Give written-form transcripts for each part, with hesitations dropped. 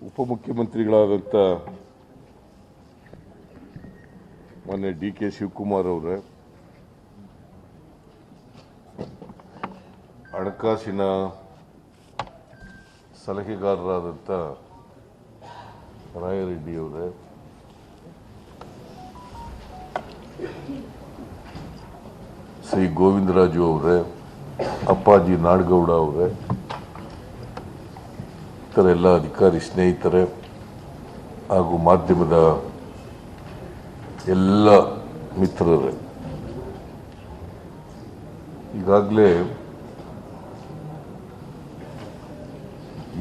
ಉಪಮುಖ್ಯಮಂತ್ರಿಗಳಾದಂಥ ಮೊನ್ನೆ D K Shivakumar ಅವರೇ ಹಣಕಾಸಿನ ಸಲಹೆಗಾರರಾದಂಥ ರಾಯರೆಡ್ಡಿ ಅವರೇ ಶ್ರೀ ಗೋವಿಂದರಾಜು ಅವರೇ ಅಪ್ಪಾಜಿ ನಾಡಗೌಡ ಅವರೇ ಇತರ ಎಲ್ಲ ಅಧಿಕಾರಿ ಸ್ನೇಹಿತರೆ ಹಾಗೂ ಮಾಧ್ಯಮದ ಎಲ್ಲ ಮಿತ್ರರೇ, ಈಗಾಗಲೇ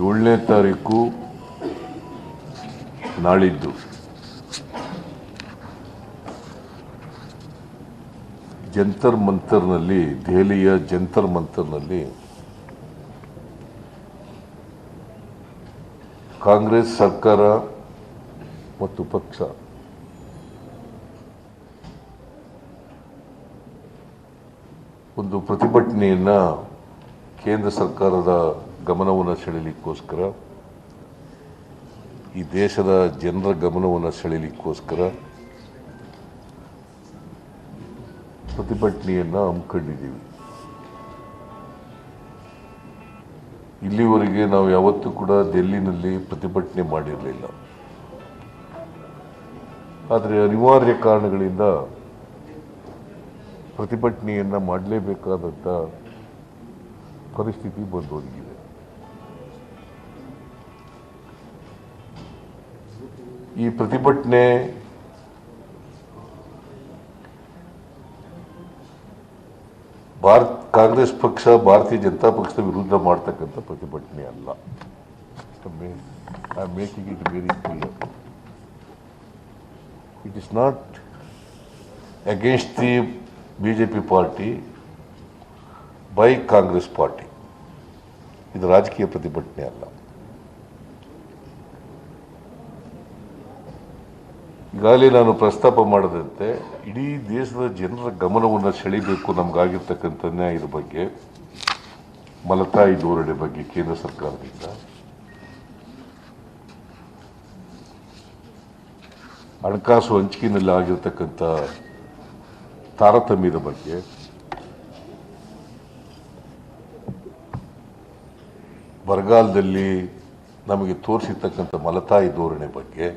7ನೇ ತಾರೀಕು ನಾಳಿದ್ದು ಜಂತರ್ ಮಂತರ್ನಲ್ಲಿ, ದೆಹಲಿಯ ಜಂತರ್ ಮಂತರ್ನಲ್ಲಿ ಕಾಂಗ್ರೆಸ್ ಸರ್ಕಾರ ಮತ್ತು ಪಕ್ಷ ಒಂದು ಪ್ರತಿಭಟನೆಯನ್ನ ಕೇಂದ್ರ ಸರ್ಕಾರದ ಗಮನವನ್ನು ಸೆಳೆಯಲಿಕ್ಕೋಸ್ಕರ, ಈ ದೇಶದ ಜನರ ಗಮನವನ್ನು ಸೆಳೆಯಲಿಕ್ಕೋಸ್ಕರ ಪ್ರತಿಭಟನೆಯನ್ನು ಹಮ್ಮಿಕೊಂಡಿದ್ದೀವಿ. ಇಲ್ಲಿವರೆಗೆ ನಾವು ಯಾವತ್ತೂ ಕೂಡ ದಿಲ್ಲಿನಲ್ಲಿ ಪ್ರತಿಭಟನೆ ಮಾಡಿರಲಿಲ್ಲ. ಆದರೆ ಅನಿವಾರ್ಯ ಕಾರಣಗಳಿಂದ ಪ್ರತಿಭಟನೆಯನ್ನು ಮಾಡಲೇಬೇಕಾದಂಥ ಪರಿಸ್ಥಿತಿ ಬಂದೊದಗಿದೆ. ಈ ಪ್ರತಿಭಟನೆ ಕಾಂಗ್ರೆಸ್ ಪಕ್ಷ ಭಾರತೀಯ ಜನತಾ ಪಕ್ಷದ ವಿರುದ್ಧ ಮಾಡ್ತಕ್ಕಂಥ ಪ್ರತಿಭಟನೆ ಅಲ್ಲ. I am making it very clear. It is not against the BJP party by Congress party. ಇದು ರಾಜಕೀಯ ಪ್ರತಿಭಟನೆ ಅಲ್ಲ. ಈಗಾಗಲೇ ನಾನು ಪ್ರಸ್ತಾಪ ಮಾಡದಂತೆ ಇಡೀ ದೇಶದ ಜನರ ಗಮನವನ್ನು ಸೆಳೆಯಬೇಕು ನಮಗಾಗಿರ್ತಕ್ಕಂಥ ನ್ಯಾಯದ ಬಗ್ಗೆ, ಮಲತಾಯಿ ಧೋರಣೆ ಬಗ್ಗೆ ಕೇಂದ್ರ ಸರ್ಕಾರದಿಂದ, ಹಣಕಾಸು ಹಂಚಿಕೆಯಲ್ಲಿ ಆಗಿರ್ತಕ್ಕಂಥ ತಾರತಮ್ಯದ ಬಗ್ಗೆ, ಬರಗಾಲದಲ್ಲಿ ನಮಗೆ ತೋರಿಸಿರ್ತಕ್ಕಂಥ ಮಲತಾಯಿ ಧೋರಣೆ ಬಗ್ಗೆ,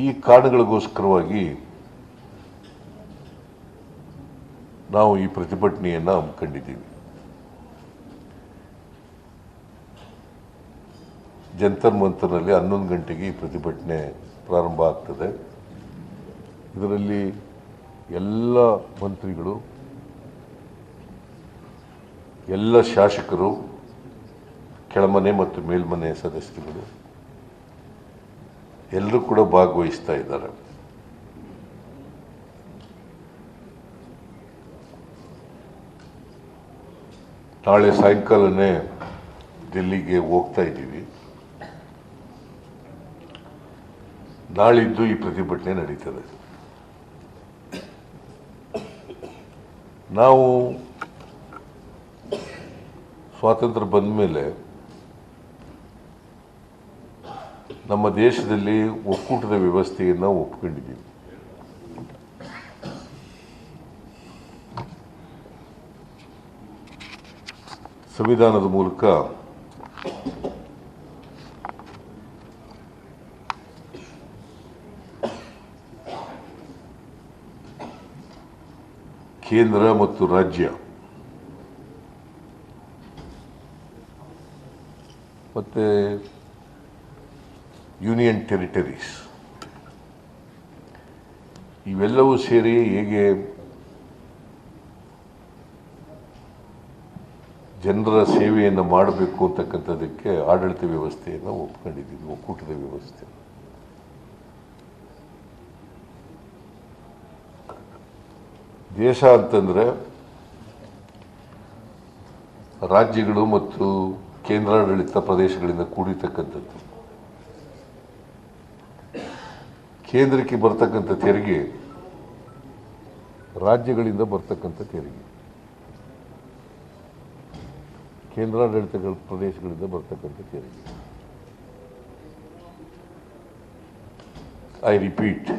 ಈ ಕಾರಣಗಳಿಗೋಸ್ಕರವಾಗಿ ನಾವು ಈ ಪ್ರತಿಭಟನೆಯನ್ನು ಹಮ್ಮಿಕೊಂಡಿದ್ದೀವಿ. ಜಂತರ್ ಮಂತರ್ನಲ್ಲಿ 11 ಗಂಟೆಗೆ ಈ ಪ್ರತಿಭಟನೆ ಪ್ರಾರಂಭ ಆಗ್ತದೆ. ಇದರಲ್ಲಿ ಎಲ್ಲ ಮಂತ್ರಿಗಳು, ಎಲ್ಲ ಶಾಸಕರು, ಕೆಳಮನೆ ಮತ್ತು ಮೇಲ್ಮನೆ ಸದಸ್ಯರುಗಳು ಎಲ್ಲರೂ ಕೂಡ ಭಾಗವಹಿಸ್ತಾ ಇದ್ದಾರೆ. ನಾಳೆ ಸಾಯಂಕಾಲನೇ ದಿಲ್ಲಿಗೆ ಹೋಗ್ತಾ ಇದ್ದೀವಿ. ನಾಳಿದ್ದು ಈ ಪ್ರತಿಭಟನೆ ನಡೀತದೆ. ನಾವು ಸ್ವಾತಂತ್ರ್ಯ ಬಂದ ಮೇಲೆ ನಮ್ಮ ದೇಶದಲ್ಲಿ ಒಕ್ಕೂಟದ ವ್ಯವಸ್ಥೆಯನ್ನು ಒಪ್ಕೊಂಡಿದ್ದೀವಿ. ಸಂವಿಧಾನದ ಮೂಲಕ ಕೇಂದ್ರ ಮತ್ತು ರಾಜ್ಯ ಮತ್ತೆ ಯೂನಿಯನ್ ಟೆರಿಟರೀಸ್ ಇವೆಲ್ಲವೂ ಸೇರಿ ಹೇಗೆ ಜನರ ಸೇವೆಯನ್ನು ಮಾಡಬೇಕು ಅಂತಕ್ಕಂಥದ್ದಕ್ಕೆ ಆಡಳಿತ ವ್ಯವಸ್ಥೆಯನ್ನು ಒಪ್ಕೊಂಡಿದ್ದೀವಿ, ಒಕ್ಕೂಟದ ವ್ಯವಸ್ಥೆ. ದೇಶ ಅಂತಂದರೆ ರಾಜ್ಯಗಳು ಮತ್ತು ಕೇಂದ್ರಾಡಳಿತ ಪ್ರದೇಶಗಳಿಂದ ಕೂಡಿರ್ತಕ್ಕಂಥದ್ದು. ಕೇಂದ್ರಕ್ಕೆ ಬರ್ತಕ್ಕಂಥ ತೆರಿಗೆ ರಾಜ್ಯಗಳಿಂದ ಬರ್ತಕ್ಕಂಥ ತೆರಿಗೆ. ಕೇಂದ್ರಾಡಳಿತ ಪ್ರದೇಶಗಳಿಂದ ಬರ್ತಕ್ಕಂಥ ತೆರಿಗೆ. ಐ ರಿಪೀಟ್,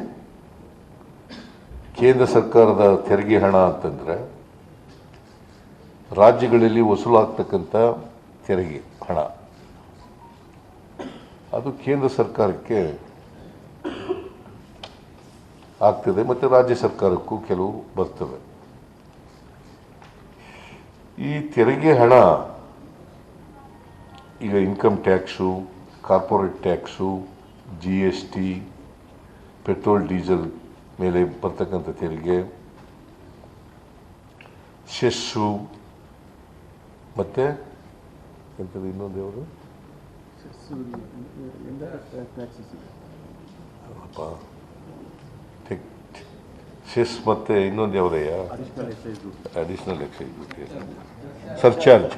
ಕೇಂದ್ರ ಸರ್ಕಾರದ ತೆರಿಗೆ ಹಣ ಅಂತಂದರೆ ರಾಜ್ಯಗಳಲ್ಲಿ ವಸೂಲಾಗ್ತಕ್ಕಂಥ ತೆರಿಗೆ ಹಣ, ಅದು ಕೇಂದ್ರ ಸರ್ಕಾರಕ್ಕೆ ಆಗ್ತದೆ ಮತ್ತು ರಾಜ್ಯ ಸರ್ಕಾರಕ್ಕೂ ಕೆಲವು ಬರ್ತವೆ. ಈ ತೆರಿಗೆ ಹಣ ಈಗ income tax, corporate tax, GST, petrol diesel ಮೇಲೆ ಬರ್ತಕ್ಕಂಥ ತೆರಿಗೆ, ಸೆಸ್ಸು ಮತ್ತು ಎಂಥದ್ದು ಇನ್ನೊಂದು ಯಾವುದು ಸೆಸ್ ಮತ್ತು ಇನ್ನೊಂದು ಯಾವುದಯ್ಯ additional excise duty, surcharge,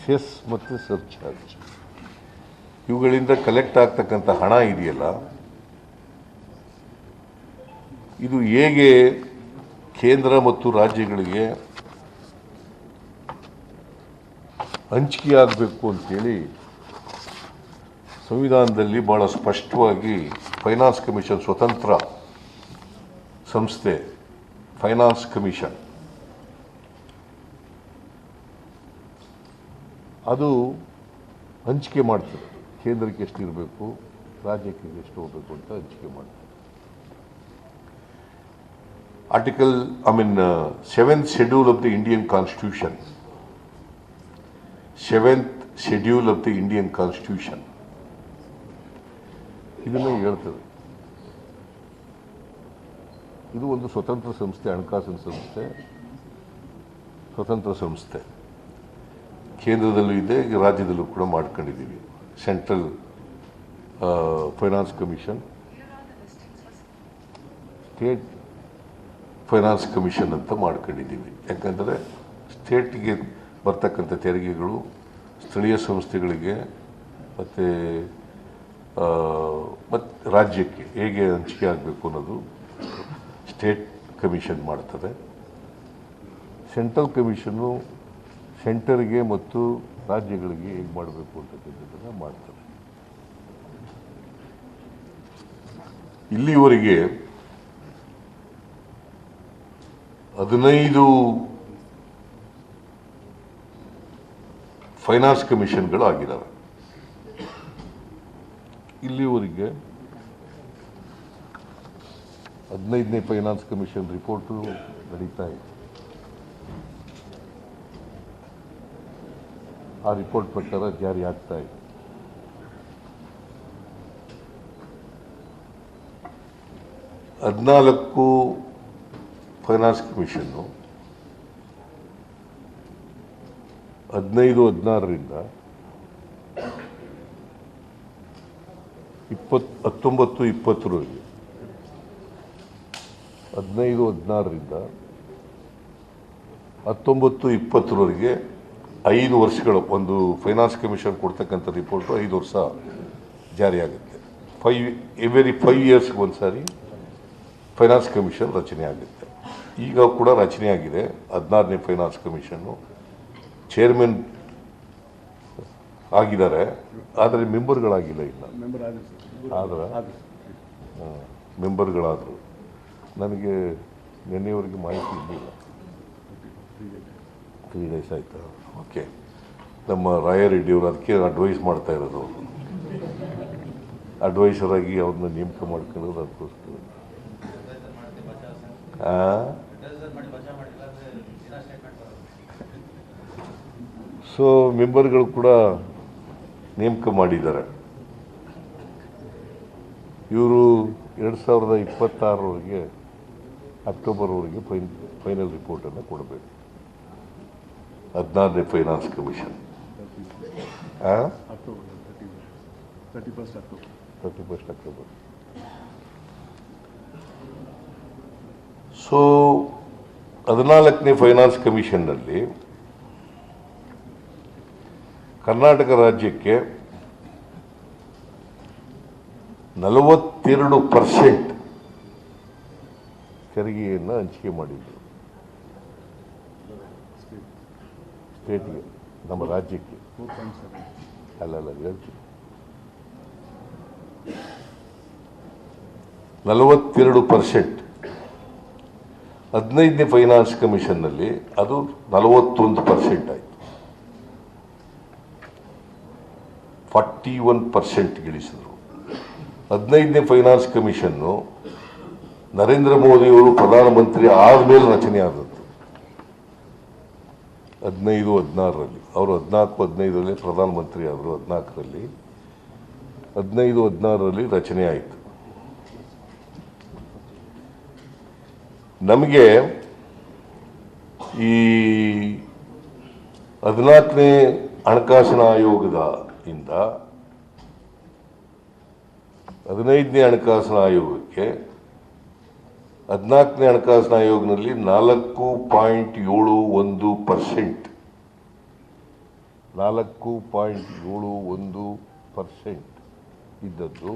cess ಮತ್ತು ಸರ್ಚಾರ್ಜ್, ಇವುಗಳಿಂದ ಕಲೆಕ್ಟ್ ಆಗ್ತಕ್ಕಂಥ ಹಣ ಇದೆಯಲ್ಲ, ಇದು ಹೇಗೆ ಕೇಂದ್ರ ಮತ್ತು ರಾಜ್ಯಗಳಿಗೆ ಹಂಚಿಕೆಯಾಗಬೇಕು ಅಂತೇಳಿ ಸಂವಿಧಾನದಲ್ಲಿ ಭಾಳ ಸ್ಪಷ್ಟವಾಗಿ ಫೈನಾನ್ಸ್ ಕಮಿಷನ್, ಸ್ವತಂತ್ರ ಸಂಸ್ಥೆ ಫೈನಾನ್ಸ್ ಕಮಿಷನ್, ಅದು ಹಂಚಿಕೆ ಮಾಡ್ತದೆ. ಕೇಂದ್ರಕ್ಕೆ ಎಷ್ಟು ಇರಬೇಕು, ರಾಜ್ಯಕ್ಕೆ ಎಷ್ಟು ಹೋಗಬೇಕು ಅಂತ ಹಂಚಿಕೆ ಮಾಡ್ತದೆ. Article 7th Schedule of the Indian Constitution, 7th Schedule of the Indian Constitution ಇದನ್ನು ಹೇಳ್ತದೆ. ಇದು ಒಂದು ಸ್ವತಂತ್ರ ಸಂಸ್ಥೆ, ಹಣಕಾಸಿನ ಸಂಸ್ಥೆ, ಸ್ವತಂತ್ರ ಸಂಸ್ಥೆ. ಕೇಂದ್ರದಲ್ಲೂ ಇದೆ, ರಾಜ್ಯದಲ್ಲೂ ಕೂಡ ಮಾಡ್ಕೊಂಡಿದ್ದೀವಿ. Central finance commission, state finance commission ಅಂತ ಮಾಡ್ಕೊಂಡಿದ್ದೀವಿ. ಯಾಕಂದರೆ ಸ್ಟೇಟ್ಗೆ ಬರ್ತಕ್ಕಂಥ ತೆರಿಗೆಗಳು ಸ್ಥಳೀಯ ಸಂಸ್ಥೆಗಳಿಗೆ ಮತ್ತು ರಾಜ್ಯಕ್ಕೆ ಹೇಗೆ ಹಂಚಿಕೆ ಆಗಬೇಕು ಅನ್ನೋದು ಸ್ಟೇಟ್ ಕಮಿಷನ್ ಮಾಡ್ತದೆ. ಸೆಂಟ್ರಲ್ ಕಮಿಷನ್ನು ಸೆಂಟರ್ಗೆ ಮತ್ತು ರಾಜ್ಯಗಳಿಗೆ ಹೇಗೆ ಮಾಡಬೇಕು ಅಂತಕ್ಕಂಥದ್ದನ್ನು ಮಾಡ್ತದೆ. ಇಲ್ಲಿವರೆಗೆ 15 ಫೈನಾನ್ಸ್ ಕಮಿಷನ್ಗಳು ಆಗಿದ್ದಾವೆ. ಇಲ್ಲಿವರೆಗೆ 15ನೇ ಫೈನಾನ್ಸ್ ಕಮಿಷನ್ ರಿಪೋರ್ಟು ನಡೀತಾ ಇದೆ. ಆ ರಿಪೋರ್ಟ್ ಪ್ರಕಾರ ಜಾರಿ ಆಗ್ತಾ ಇದೆ. ಹದಿನಾಲ್ಕು ಫೈನಾನ್ಸ್ ಕಮಿಷನ್ನು 15-16ರಿಂದ 19-20ರವರೆಗೆ, 15-16ರಿಂದ 19-20ರವರೆಗೆ 5 ವರ್ಷಗಳು ಒಂದು ಫೈನಾನ್ಸ್ ಕಮಿಷನ್ ಕೊಡ್ತಕ್ಕಂಥ ರಿಪೋರ್ಟು 5 ವರ್ಷ ಜಾರಿಯಾಗುತ್ತೆ. ಎವ್ರಿ 5 ಇಯರ್ಸ್ಗೆ ಒಂದು ಸಾರಿ ಫೈನಾನ್ಸ್ ಕಮಿಷನ್ ರಚನೆ ಆಗುತ್ತೆ. ಈಗ ಕೂಡ ರಚನೆ ಆಗಿದೆ 16ನೇ ಫೈನಾನ್ಸ್ ಕಮಿಷನ್ನು. ಚೇರ್ಮನ್ ಆಗಿದ್ದಾರೆ, ಆದರೆ ಮೆಂಬರ್ಗಳಾಗಿಲ್ಲ. ಇಲ್ಲ ಆದ್ರೆ ಮೆಂಬರ್ಗಳಾದರು. ನನಗೆ ನಿನ್ನೆವರೆಗೆ ಮಾಹಿತಿ ಇರಲಿಲ್ಲ. 3 days ಆಯಿತಾ? ಓಕೆ. ನಮ್ಮ ರಾಯರೆಡ್ಡಿಯವರು ಅದಕ್ಕೆ ಅಡ್ವೈಸ್ ಮಾಡ್ತಾ ಇರೋದು, ಅಡ್ವೈಸರ್ ಆಗಿ ಅವ್ರನ್ನ ನೇಮಕ ಮಾಡ್ಕೊಳ್ಳೋದು ಅದಕ್ಕೋಸ್ಕರ. ಸೊ ಮೆಂಬರ್ಗಳು ಕೂಡ ನೇಮಕ ಮಾಡಿದ್ದಾರೆ. ಇವರು 2026ರವರೆಗೆ ಅಕ್ಟೋಬರ್ವರೆಗೆ ಫೈನಲ್ ರಿಪೋರ್ಟನ್ನು ಕೊಡಬೇಕು. 16ನೇ ಫೈನಾನ್ಸ್ ಕಮಿಷನ್ 31 ಅಕ್ಟೋಬರ್. ಸೊ 14ನೇ ಫೈನಾನ್ಸ್ ಕಮಿಷನ್ನಲ್ಲಿ ಕರ್ನಾಟಕ ರಾಜ್ಯಕ್ಕೆ 42% ತೆರಿಗೆಯನ್ನು ಹಂಚಿಕೆ ಮಾಡಿದ್ರು. ಸ್ಟೇಟ್ಗೆ, ನಮ್ಮ ರಾಜ್ಯಕ್ಕೆ. ಅಲ್ಲಲ್ಲ ಹೇಳ್ತೀನಿ, 42%. 15ನೇ ಫೈನಾನ್ಸ್ ಕಮಿಷನ್ನಲ್ಲಿ ಅದು 41% ಆಯಿತು. 41% ಇಳಿಸಿದ್ರು. 15ನೇ ಫೈನಾನ್ಸ್ ಕಮಿಷನ್ನು ನರೇಂದ್ರ ಮೋದಿಯವರು ಪ್ರಧಾನಮಂತ್ರಿ ಆದಮೇಲೆ ರಚನೆ ಆದದ್ದು. 15-16ರಲ್ಲಿ ಅವರು 14-15ರಲ್ಲಿ ಪ್ರಧಾನಮಂತ್ರಿ ಆದರು. 14ರಲ್ಲಿ 15-16ರಲ್ಲಿ ರಚನೆ ಆಯಿತು. ನಮಗೆ ಈ 14ನೇ ಹಣಕಾಸಿನ ಆಯೋಗದ ಇಂದ 15ನೇ ಹಣಕಾಸಿನ ಆಯೋಗಕ್ಕೆ 14ನೇ ಹಣಕಾಸಿನ ಆಯೋಗದಲ್ಲಿ 4.71% 4.71% ಇದ್ದದ್ದು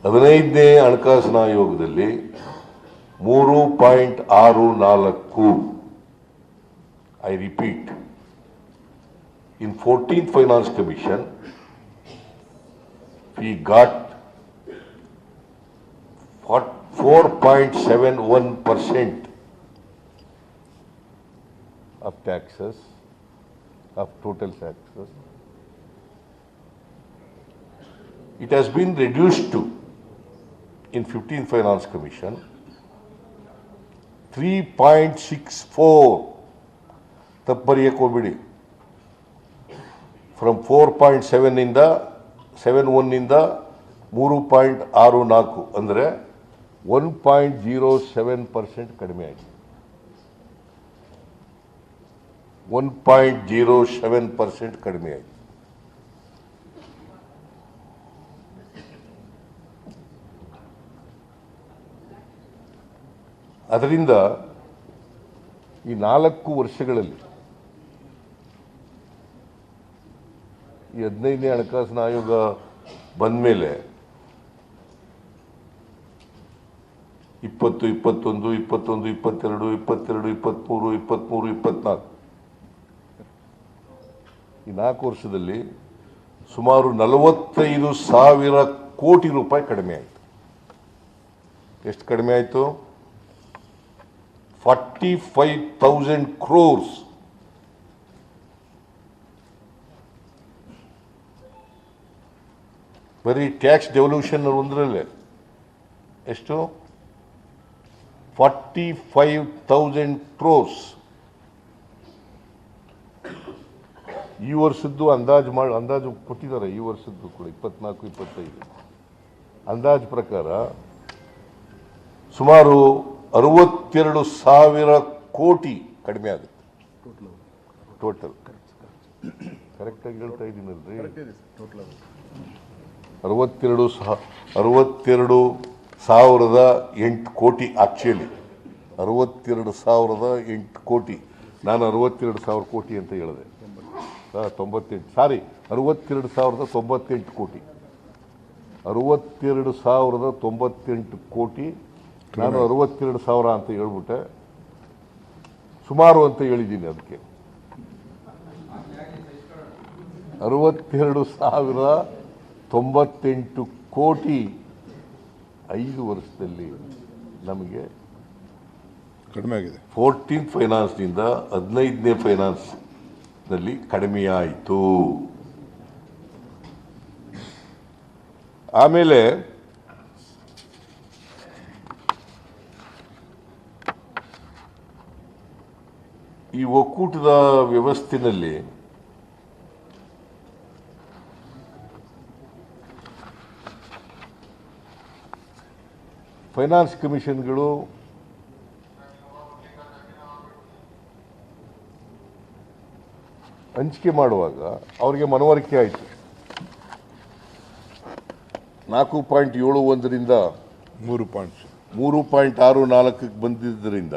15ನೇ ಹಣಕಾಸಿನ ಆಯೋಗದಲ್ಲಿ 3.64. I repeat, in 14th Finance Commission, we got 4.71% of taxes, of total taxes. It has been reduced to, in 15th Finance Commission, 3.64. ತಪ್ಪರಿಯಕ್ಕೆ ಹೋಗ್ಬಿಡಿ. ಫ್ರಮ್ 4.7 ಇಂದ 7.1 ಇಂದ 3.64 ಅಂದರೆ 1.07% ಕಡಿಮೆ ಆಗಿದೆ. 1.07% ಕಡಿಮೆ ಆಗಿದೆ. ಅದರಿಂದ ಈ 4 ವರ್ಷಗಳಲ್ಲಿ ಈ 15ನೇ ಹಣಕಾಸಿನ ಆಯೋಗ ಬಂದ ಮೇಲೆ 20, 21, 21, 22, 22, 23, 23, 24 ಈ 4 ವರ್ಷದಲ್ಲಿ ಸುಮಾರು 45,000 ಕೋಟಿ ರೂಪಾಯಿ ಕಡಿಮೆ ಆಯಿತು. ಎಷ್ಟು ಕಡಿಮೆ ಆಯಿತು? 45,000 crores. ಬರೀ ಟ್ಯಾಕ್ಸ್ ಡೆವಲ್ಯೂಷನ್ ಒಂದರಲ್ಲೇ ಎಷ್ಟು? 45,000 crores. ಈ ವರ್ಷದ್ದು ಅಂದಾಜು ಕೊಟ್ಟಿದ್ದಾರೆ. ಈ ವರ್ಷದ್ದು ಕೂಡ 24-25 ಅಂದಾಜು ಪ್ರಕಾರ ಸುಮಾರು 62,000 ಕೋಟಿ ಕಡಿಮೆ ಆಗುತ್ತೆ. ಟೋಟಲ್ ಕರೆಕ್ಟಾಗಿ ಹೇಳ್ತಾ ಇದ್ದೀನಲ್ರಿ? 62,008 ಕೋಟಿ. ಆಕ್ಚುಲಿ 62,008 ಕೋಟಿ. ನಾನು 62,000 ಕೋಟಿ ಅಂತ ಹೇಳಿದೆ. 98, ಸಾರಿ, 62,098 ಕೋಟಿ. 62,098 ಕೋಟಿ. ನಾನು 62,000 ಅಂತ ಹೇಳ್ಬಿಟ್ಟೆ, ಸುಮಾರು ಅಂತ ಹೇಳಿದ್ದೀನಿ. ಅದಕ್ಕೆ 62,098 ಕೋಟಿ 5 ವರ್ಷದಲ್ಲಿ ನಮಗೆ ಕಡಿಮೆ ಆಗಿದೆ. 14th ಫೈನಾನ್ಸ್ನಿಂದ 15ನೇ ಫೈನಾನ್ಸ್ನಲ್ಲಿ ಕಡಿಮೆಯಾಯಿತು. ಆಮೇಲೆ ಈ ಒಕ್ಕೂಟದ ವ್ಯವಸ್ಥೆಯಲ್ಲಿ ಫೈನಾನ್ಸ್ ಕಮಿಷನ್ಗಳು ಹಂಚಿಕೆ ಮಾಡುವಾಗ ಅವರಿಗೆ ಮನವರಿಕೆ ಆಯಿತು. 4.71ರಿಂದ 3.64ಕ್ಕೆ ಬಂದಿದ್ದರಿಂದ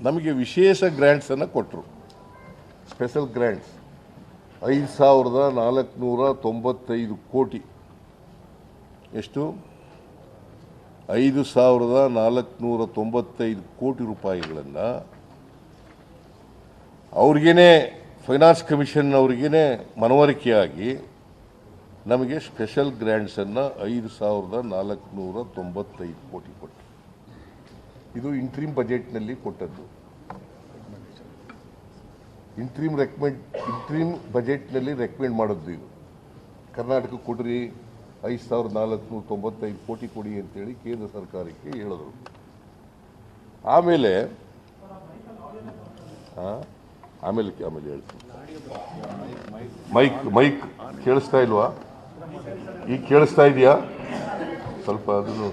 ನಮಗೆ ವಿಶೇಷ ಗ್ರ್ಯಾಂಟ್ಸನ್ನು ಕೊಟ್ಟರು. ಸ್ಪೆಷಲ್ ಗ್ರ್ಯಾಂಟ್ಸ್ 5,495 ಕೋಟಿ. ಎಷ್ಟು? 5,495 ಕೋಟಿ ರೂಪಾಯಿಗಳನ್ನು ಅವ್ರಿಗೇನೆ ಫೈನಾನ್ಸ್ ಕಮಿಷನ್ ಅವ್ರಿಗೇನೆ ಮನವರಿಕೆಯಾಗಿ ನಮಗೆ ಸ್ಪೆಷಲ್ ಗ್ರ್ಯಾಂಟ್ಸನ್ನು 5,495 ಕೋಟಿ ಕೊಟ್ಟು ಇದು ಇಂಟ್ರೀಮ್ ಬಜೆಟ್ನಲ್ಲಿ ಕೊಟ್ಟದ್ದು. ಇಂಟ್ರೀಮ್ ಬಜೆಟ್ನಲ್ಲಿ ರೆಕಮೆಂಡ್ ಮಾಡೋದು ಇದು. ಕರ್ನಾಟಕ ಕೊಡ್ರಿ 5,495 ಕೋಟಿ ಕೊಡಿ ಅಂತೇಳಿ ಕೇಂದ್ರ ಸರ್ಕಾರಕ್ಕೆ ಹೇಳಿದ್ರು. ಆಮೇಲೆ ಹೇಳ್ತೀನಿ. ಮೈಕ್ ಕೇಳಿಸ್ತಾ ಇಲ್ವಾ? ಈಗ ಕೇಳಿಸ್ತಾ ಇದೆಯಾ? ಸ್ವಲ್ಪ ಅದನ್ನು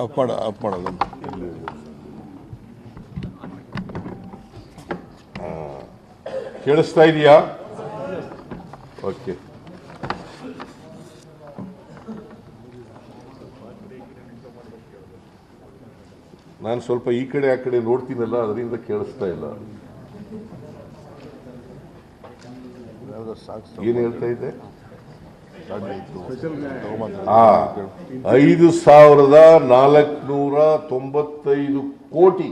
ಆಫ್ ಮಾಡೋದು. ಕೇಳಿಸ್ತಾ ಇದೆಯಾ? ಓಕೆ. ನಾನು ಸ್ವಲ್ಪ ಈ ಕಡೆ ಆ ಕಡೆ ನೋಡ್ತೀನಲ್ಲ, ಅದರಿಂದ ಕೇಳಿಸ್ತಾ ಇಲ್ಲ. ಏನು ಹೇಳ್ತಾ ಇದ್ದೆ? 5,495 ಕೋಟಿ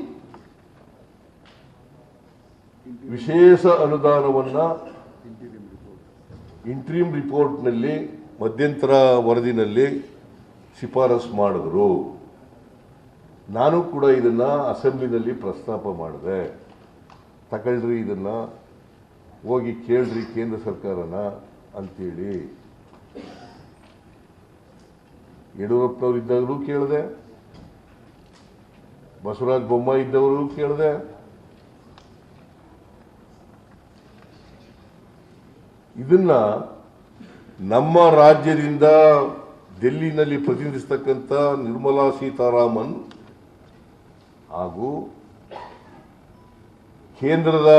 ವಿಶೇಷ ಅನುದಾನವನ್ನ ಇಂಟ್ರೀಮ್ ರಿಪೋರ್ಟ್ನಲ್ಲಿ, ಮಧ್ಯಂತರ ವರದಿನಲ್ಲಿ ಶಿಫಾರಸು ಮಾಡಿದ್ರು. ನಾನು ಕೂಡ ಇದನ್ನ ಅಸೆಂಬ್ಲಿನಲ್ಲಿ ಪ್ರಸ್ತಾಪ ಮಾಡಿದೆ. ತಗೊಳ್ರಿ, ಇದನ್ನ ಹೋಗಿ ಕೇಳ್ರಿ ಕೇಂದ್ರ ಸರ್ಕಾರನ ಅಂತೇಳಿ. ಯಡಿಯೂರಪ್ಪನವ್ರು ಇದ್ದಾಗಲೂ ಕೇಳಿದೆ, ಬಸವರಾಜ ಬೊಮ್ಮಾಯಿ ಇದ್ದವರು ಕೇಳಿದೆ. ಇದನ್ನ ನಮ್ಮ ರಾಜ್ಯದಿಂದ ಡೆಲ್ಲಿನಲ್ಲಿ ಪ್ರತಿನಿಧಿಸ್ತಕ್ಕಂಥ ನಿರ್ಮಲಾ ಸೀತಾರಾಮನ್ ಹಾಗೂ ಕೇಂದ್ರದ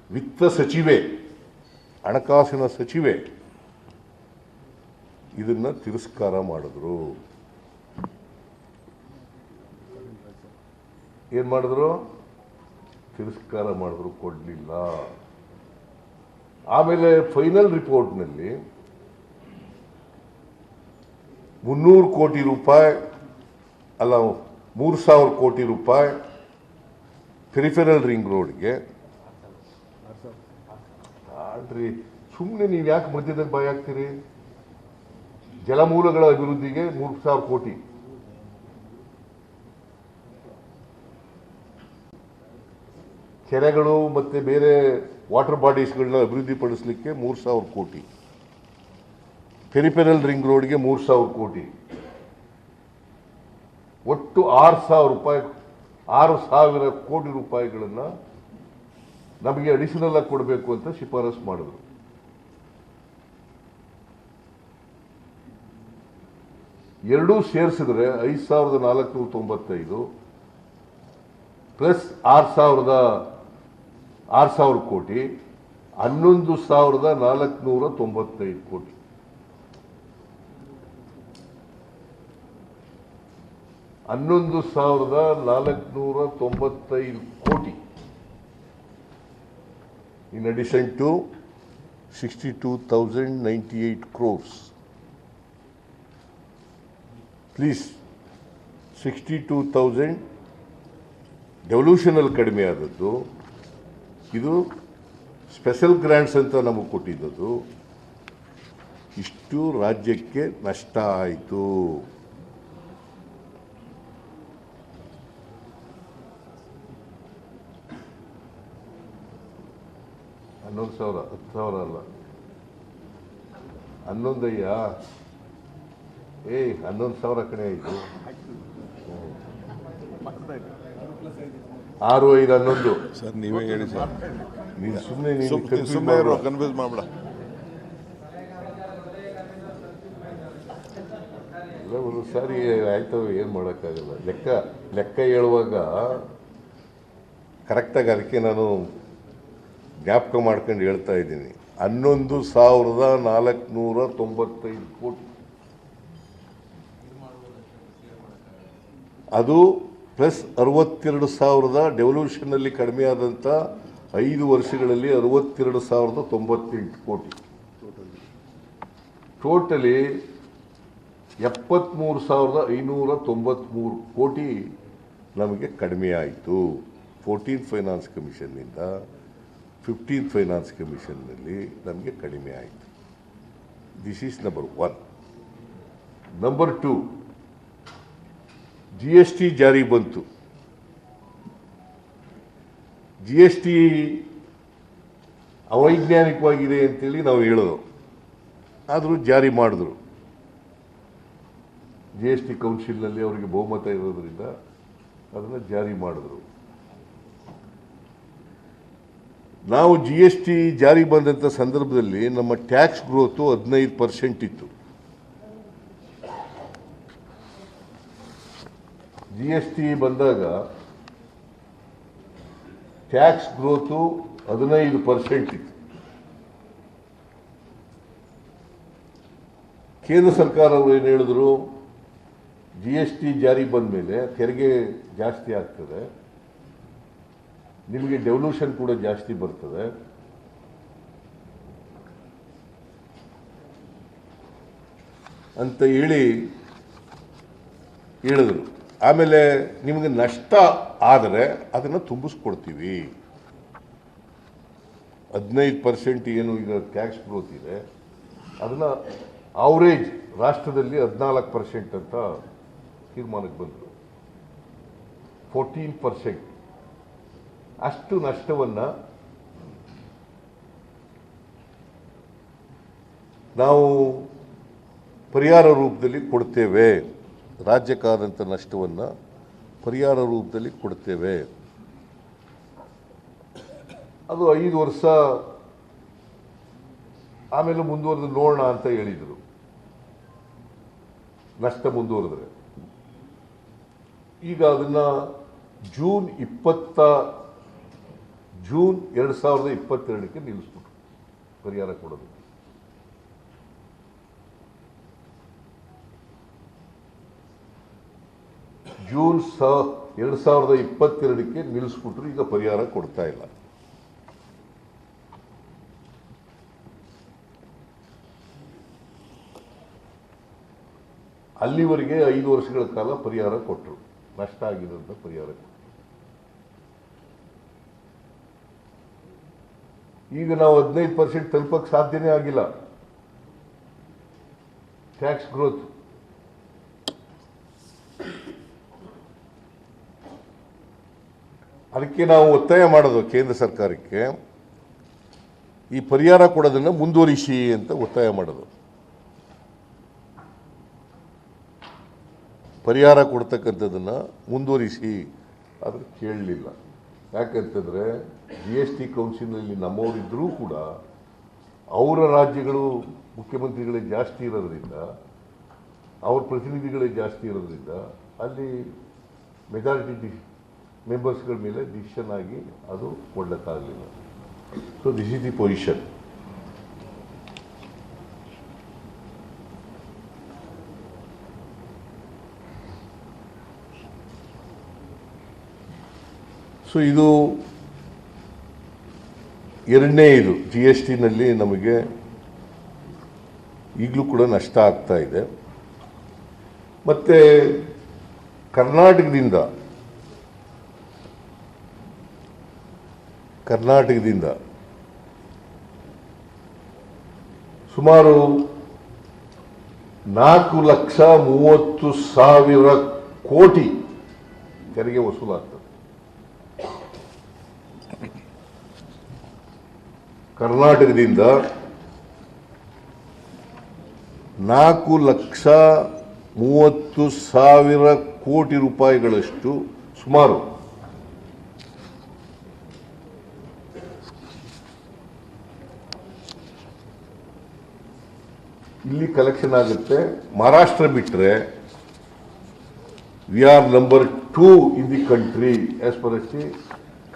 ವಿತ್ತ ಸಚಿವೆ, ಹಣಕಾಸಿನ ಸಚಿವೆ ಇದನ್ನ ತಿರಸ್ಕಾರ ಮಾಡಿದ್ರು. ಏನ್ ಮಾಡಿದ್ರು? ತಿರಸ್ಕಾರ ಮಾಡಿದ್ರು, ಕೊಡ್ಲಿಲ್ಲ. ಆಮೇಲೆ ಫೈನಲ್ ರಿಪೋರ್ಟ್ನಲ್ಲಿ 300 ಕೋಟಿ ರೂಪಾಯಿ ಅಲ್ಲ 3,000 ಕೋಟಿ ರೂಪಾಯಿ ಪೆರಿಫೆರಲ್ ರಿಂಗ್ ರೋಡ್ಗೆ. ಆಡ್ರಿ, ಸುಮ್ಮನೆ ನೀವು ಯಾಕೆ ಮಧ್ಯದಲ್ಲಿ ಬಾಯಿ ಹಾಕ್ತೀರಿ? ಜಲಮೂಲಗಳ ಅಭಿವೃದ್ಧಿಗೆ 3,000 ಕೋಟಿ, ಕೆರೆಗಳು ಮತ್ತೆ ಬೇರೆ ವಾಟರ್ ಬಾಡೀಸ್ಗಳನ್ನ ಅಭಿವೃದ್ಧಿಪಡಿಸಲಿಕ್ಕೆ 3,000 ಕೋಟಿ, ಪೆರಿಫೆರಲ್ ರಿಂಗ್ ರೋಡ್ಗೆ 3,000 ಕೋಟಿ, ಒಟ್ಟು 6,000 ಕೋಟಿ ರೂಪಾಯಿಗಳನ್ನ ನಮಗೆ ಅಡಿಷನಲ್ ಆಗಿ ಕೊಡಬೇಕು ಅಂತ ಶಿಫಾರಸು ಮಾಡಿದ್ರು. ಎರಡೂ ಸೇರಿಸಿದ್ರೆ 5,495 ಪ್ಲಸ್ 6,000 ಕೋಟಿ 11,495 ಕೋಟಿ. $11,495 in addition to 62,098 crores. Please, 62,000 ಡೆವಲ್ಯೂಷನಲ್ಲಿ ಕಡಿಮೆ ಆದದ್ದು, ಇದು ಸ್ಪೆಷಲ್ ಗ್ರಾಂಟ್ಸ್ ಅಂತ ನಮಗೆ ಕೊಟ್ಟಿದ್ದದು. ಇಷ್ಟು ರಾಜ್ಯಕ್ಕೆ ನಷ್ಟ ಆಯಿತು. $11,000, $10,000 ಅಲ್ಲ, 11,000. 11,000 ಕಡೆ ಆಯಿತು. 6, 5, 11. ಸರ್ ನೀವೇ ಹೇಳಿ ಸರ್. ನೀನು ಸುಮ್ಮನೆ ಕನ್ಫ್ಯೂಸ್ ಮಾಡಬೇಡ. ಎಲ್ಲ ಒಂದು ಸಾರಿ ಆಯ್ತವ, ಏನು ಮಾಡೋಕ್ಕಾಗಲ್ಲ. ಲೆಕ್ಕ ಹೇಳುವಾಗ ಕರೆಕ್ಟಾಗಿ ಅದಕ್ಕೆ ನಾನು ಜ್ಞಾಪಕ ಮಾಡ್ಕೊಂಡು ಹೇಳ್ತಾ ಇದ್ದೀನಿ. 11,495 ಕೋಟಿ, ಅದು ಪ್ಲಸ್ 62,000 ಡೆವಲ್ಯೂಷನ್ನಲ್ಲಿ ಕಡಿಮೆ ಆದಂಥ 5 ವರ್ಷಗಳಲ್ಲಿ 62,098 ಕೋಟಿ. ಟೋಟಲಿ 73,593 ಕೋಟಿ ನಮಗೆ ಕಡಿಮೆ ಆಯಿತು. 14th ಫೈನಾನ್ಸ್ ಕಮಿಷನ್ನಿಂದ 15th ಫೈನಾನ್ಸ್ ಕಮಿಷನ್ನಲ್ಲಿ ನಮಗೆ ಕಡಿಮೆ ಆಯಿತು. This is number 1. Number 2, GST ಜಾರಿ ಬಂತು. GST ಅವೈಜ್ಞಾನಿಕವಾಗಿದೆ ಅಂತೇಳಿ ನಾವು ಹೇಳೋದು, ಆದರೂ ಜಾರಿ ಮಾಡಿದ್ರು. GST ಕೌನ್ಸಿಲ್ನಲ್ಲಿ ಅವರಿಗೆ ಬಹುಮತ ಇರೋದ್ರಿಂದ ಅದನ್ನು ಜಾರಿ ಮಾಡಿದ್ರು. ನಾವು GST ಜಾರಿ ಬಂದಂಥ ಸಂದರ್ಭದಲ್ಲಿ ನಮ್ಮ ಟ್ಯಾಕ್ಸ್ ಗ್ರೋತು 15% ಇತ್ತು. GST ಬಂದಾಗ ಟ್ಯಾಕ್ಸ್ ಗ್ರೋತು 15% ಇತ್ತು. ಕೇಂದ್ರ ಸರ್ಕಾರ ಅವರು ಏನು ಹೇಳಿದ್ರು, GST ಜಾರಿ ಬಂದ ಮೇಲೆ ತೆರಿಗೆ ಜಾಸ್ತಿ ಆಗ್ತದೆ, ನಿಮಗೆ ಡೆವಲ್ಯೂಷನ್ ಕೂಡ ಜಾಸ್ತಿ ಬರ್ತದೆ, ಅಂತ ಹೇಳಿದ್ರು. ಆಮೇಲೆ ನಿಮಗೆ ನಷ್ಟ ಆದರೆ ಅದನ್ನು ತುಂಬಿಸ್ಕೊಡ್ತೀವಿ. 15% ಏನು ಈಗ ಟ್ಯಾಕ್ಸ್ ಗ್ರೋತ್ ಇದೆ, ಅದನ್ನು ಅವರೇಜ್ ರಾಷ್ಟ್ರದಲ್ಲಿ 14% ಅಂತ ತೀರ್ಮಾನಕ್ಕೆ ಬಂದರು. 14% ಅಷ್ಟು ನಷ್ಟವನ್ನು ನಾವು ಪರಿಹಾರ ರೂಪದಲ್ಲಿ ಕೊಡ್ತೇವೆ. ರಾಜ್ಯಕ್ಕಾದಂಥ ನಷ್ಟವನ್ನು ಪರಿಹಾರ ರೂಪದಲ್ಲಿ ಕೊಡ್ತೇವೆ. ಅದು 5 ವರ್ಷ ಆಮೇಲೆ ಮುಂದುವರೆದು ನೋಡೋಣ ಅಂತ ಹೇಳಿದರು. ನಷ್ಟ ಮುಂದುವರೆದ್ರೆ ಈಗ ಅದನ್ನು ಜೂನ್ 2022ಕ್ಕೆ ನಿಲ್ಲಿಸ್ಬಿಟ್ರು ಪರಿಹಾರ ಕೊಡೋದು. ಜೂನ್ 2022ಕ್ಕೆ ನಿಲ್ಲಿಸ್ಬಿಟ್ರು. ಈಗ ಪರಿಹಾರ ಕೊಡ್ತಾ ಇಲ್ಲ. ಅಲ್ಲಿವರೆಗೆ 5 ವರ್ಷಗಳ ಕಾಲ ಪರಿಹಾರ ಕೊಟ್ಟರು, ನಷ್ಟ ಆಗಿರೋಂಥ ಪರಿಹಾರ ಕೊಟ್ಟರು. ಈಗ ನಾವು 15% ತಲುಪಕ್ಕೆ ಸಾಧ್ಯನೇ ಆಗಿಲ್ಲ. ಟ್ಯಾಕ್ಸ್ ಗ್ರೋತ್ ಅದಕ್ಕೆ ನಾವು ಒತ್ತಾಯ ಮಾಡೋದು ಕೇಂದ್ರ ಸರ್ಕಾರಕ್ಕೆ, ಈ ಪರಿಹಾರ ಕೊಡೋದನ್ನು ಮುಂದುವರಿಸಿ ಅಂತ ಒತ್ತಾಯ ಮಾಡೋದು. ಪರಿಹಾರ ಕೊಡ್ತಕ್ಕಂಥದ್ದನ್ನು ಮುಂದುವರಿಸಿ, ಆದರೆ ಕೇಳಲಿಲ್ಲ. ಯಾಕಂತಂದರೆ GST ಕೌನ್ಸಿಲ್ನಲ್ಲಿ ನಮ್ಮವರಿದ್ದರೂ ಕೂಡ ಅವರ ರಾಜ್ಯಗಳು ಮುಖ್ಯಮಂತ್ರಿಗಳೇ ಜಾಸ್ತಿ ಇರೋದ್ರಿಂದ, ಅವ್ರ ಪ್ರತಿನಿಧಿಗಳೇ ಜಾಸ್ತಿ ಇರೋದ್ರಿಂದ ಅಲ್ಲಿ ಮೆಜಾರಿಟಿ ಮೆಂಬರ್ಸ್ಗಳ ಮೇಲೆ ಡಿಸಿಷನ್ ಆಗಿ ಅದು ಕೊಡಲಿಕ್ಕಾಗಲಿಲ್ಲ. So this is the position. So ಇದು ಎರಡನೇ. ಇದು GSTನಲ್ಲಿ ನಮಗೆ ಈಗಲೂ ಕೂಡ ನಷ್ಟ ಆಗ್ತಾ ಇದೆ. ಮತ್ತು ಕರ್ನಾಟಕದಿಂದ ಸುಮಾರು 4,30,000 ಕೋಟಿ ತೆರಿಗೆ ವಸೂಲಾಗ್ತದೆ. ಕರ್ನಾಟಕದಿಂದ 4,30,000 ಕೋಟಿ ರೂಪಾಯಿಗಳಷ್ಟು ಸುಮಾರು ಇಲ್ಲಿ ಕಲೆಕ್ಷನ್ ಆಗುತ್ತೆ. ಮಹಾರಾಷ್ಟ್ರ ಬಿಟ್ಟರೆ we are number 2 in the country as far as the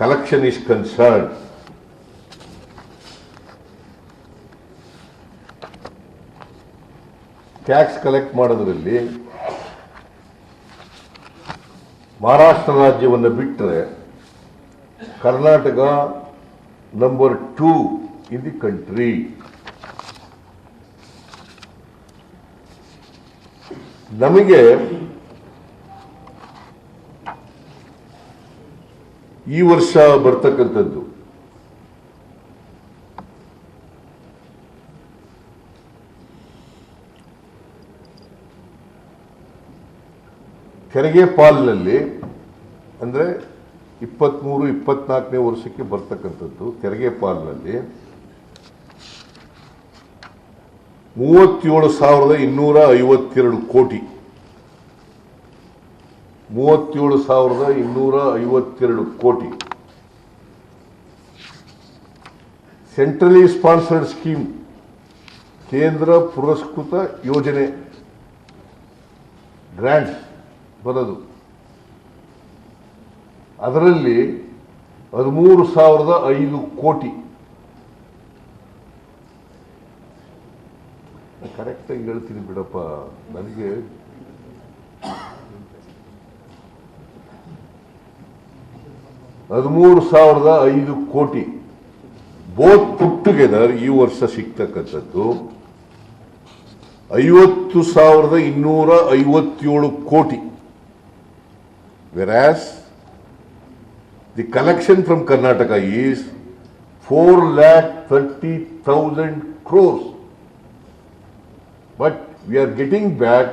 collection is concern. Tax collect ಮಾಡೋದ್ರಲ್ಲಿ ಮಹಾರಾಷ್ಟ್ರ ರಾಜ್ಯವನ್ನು ಬಿಟ್ಟರೆ Karnataka number 2 in the country. ನಮಗೆ ಈ ವರ್ಷ ಬರ್ತಕ್ಕಂಥದ್ದು ತೆರಿಗೆ ಪಾಲಿನಲ್ಲಿ ಅಂದರೆ 23-24ನೇ ವರ್ಷಕ್ಕೆ ಬರ್ತಕ್ಕಂಥದ್ದು ತೆರಿಗೆ ಪಾಲಿನಲ್ಲಿ 37,252 ಕೋಟಿ 37,252 ಕೋಟಿ ಸೆಂಟ್ರಲಿ ಸ್ಪಾನ್ಸರ್ಡ್ ಸ್ಕೀಮ್ ಕೇಂದ್ರ ಪುರಸ್ಕೃತ ಯೋಜನೆ ಗ್ರಾಂಟ್ ಬರೋದು ಅದರಲ್ಲಿ 13,005 ಕೋಟಿ ಕರೆಕ್ಟಾಗಿ ಹೇಳ್ತೀನಿ ಬಿಡಪ್ಪ ನನಗೆ 13,005 ಕೋಟಿ ಬೋತ್ ಪುಟ್ ಟುಗೆದರ್ ಈ ವರ್ಷ ಸಿಗ್ತಕ್ಕಂಥದ್ದು 50,257 ಕೋಟಿ. Whereas the collection from Karnataka is 4,30,000 crores. But we are getting back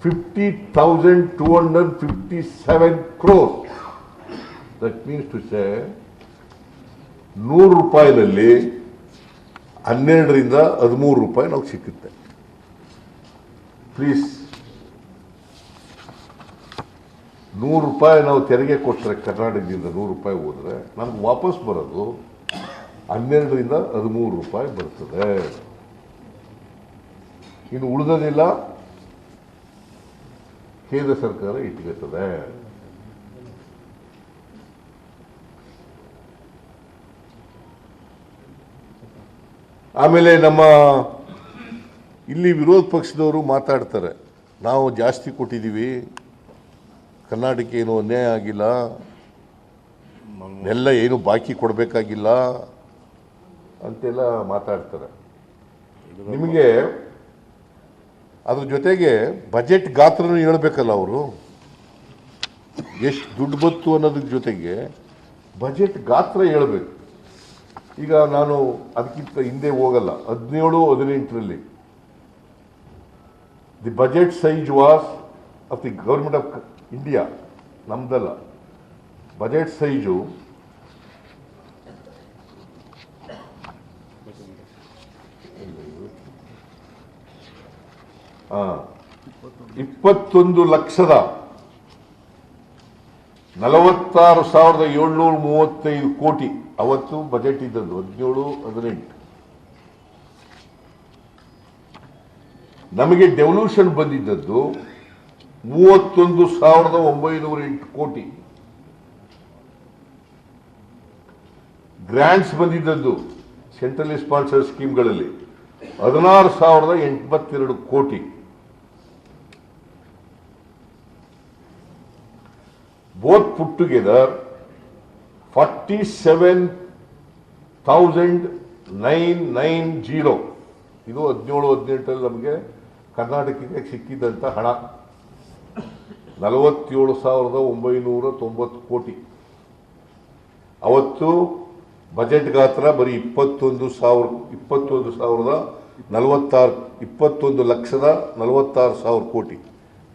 50,257 crores. That means to say, 100 ರೂಪಾಯಿನಲ್ಲಿ 12ರಿಂದ 13 ರೂಪಾಯಿ ನಾವು ಸಿಕ್ಕುತ್ತೆ. ಪ್ಲೀಸ್ 100 ರೂಪಾಯಿ ನಾವು ತೆರಿಗೆ ಕೊಟ್ಟರೆ ಕರ್ನಾಟಕದಿಂದ 100 ರೂಪಾಯಿ ಹೋದರೆ ನಮ್ಗೆ ವಾಪಸ್ ಬರೋದು 12ರಿಂದ 13 ರೂಪಾಯಿ ಬರ್ತದೆ. ಇನ್ನು ಉಳಿದೋದಿಲ್ಲ ಕೇಂದ್ರ ಸರ್ಕಾರ ಇಟ್ಕೊಳ್ತದೆ. ಆಮೇಲೆ ನಮ್ಮ ಇಲ್ಲಿ ವಿರೋಧ ಪಕ್ಷದವರು ಮಾತಾಡ್ತಾರೆ, ನಾವು ಜಾಸ್ತಿ ಕೊಟ್ಟಿದ್ದೀವಿ, ಕರ್ನಾಟಕ ಏನು ಅನ್ಯಾಯ ಆಗಿಲ್ಲ, ಎಲ್ಲ ಏನು ಬಾಕಿ ಕೊಡಬೇಕಾಗಿಲ್ಲ ಅಂತೆಲ್ಲ ಮಾತಾಡ್ತಾರೆ. ನಿಮಗೆ ಅದ್ರ ಜೊತೆಗೆ ಬಜೆಟ್ ಗಾತ್ರನೂ ಹೇಳ್ಬೇಕಲ್ಲ, ಅವರು ಎಷ್ಟು ದುಡ್ಡು ಬಂತು ಅನ್ನೋದ್ರ ಜೊತೆಗೆ ಬಜೆಟ್ ಗಾತ್ರ ಹೇಳ್ಬೇಕು. ಈಗ ನಾನು ಅದಕ್ಕಿಂತ ಹಿಂದೆ ಹೋಗಲ್ಲ, 17-18ರಲ್ಲಿ the budget size was of the government of India, ನಮ್ದಲ್ಲ, ಬಜೆಟ್ ಸೈಜು 21,46,735 ಕೋಟಿ ಅವತ್ತು ಬಜೆಟ್ ಇದ್ದದ್ದು 17-18. ನಮಗೆ ಡೆವಲ್ಯೂಷನ್ ಬಂದಿದ್ದದ್ದು 31,908 ಕೋಟಿ. ಗ್ರಾಂಟ್ಸ್ ಬಂದಿದ್ದದ್ದು ಸೆಂಟ್ರಲಿ ಸ್ಪಾನ್ಸರ್ ಸ್ಕೀಮ್ಗಳಲ್ಲಿ 16,082 ಕೋಟಿ. Both put together 47,990. ಇದು 17-18ರಲ್ಲಿ ನಮಗೆ ಕರ್ನಾಟಕಕ್ಕೆ ಸಿಕ್ಕಿದ್ದಂಥ ಹಣ 47,990 ಕೋಟಿ. ಅವತ್ತು ಬಜೆಟ್ ಗಾತ್ರ ಬರೀ 21,46,000 ಕೋಟಿ.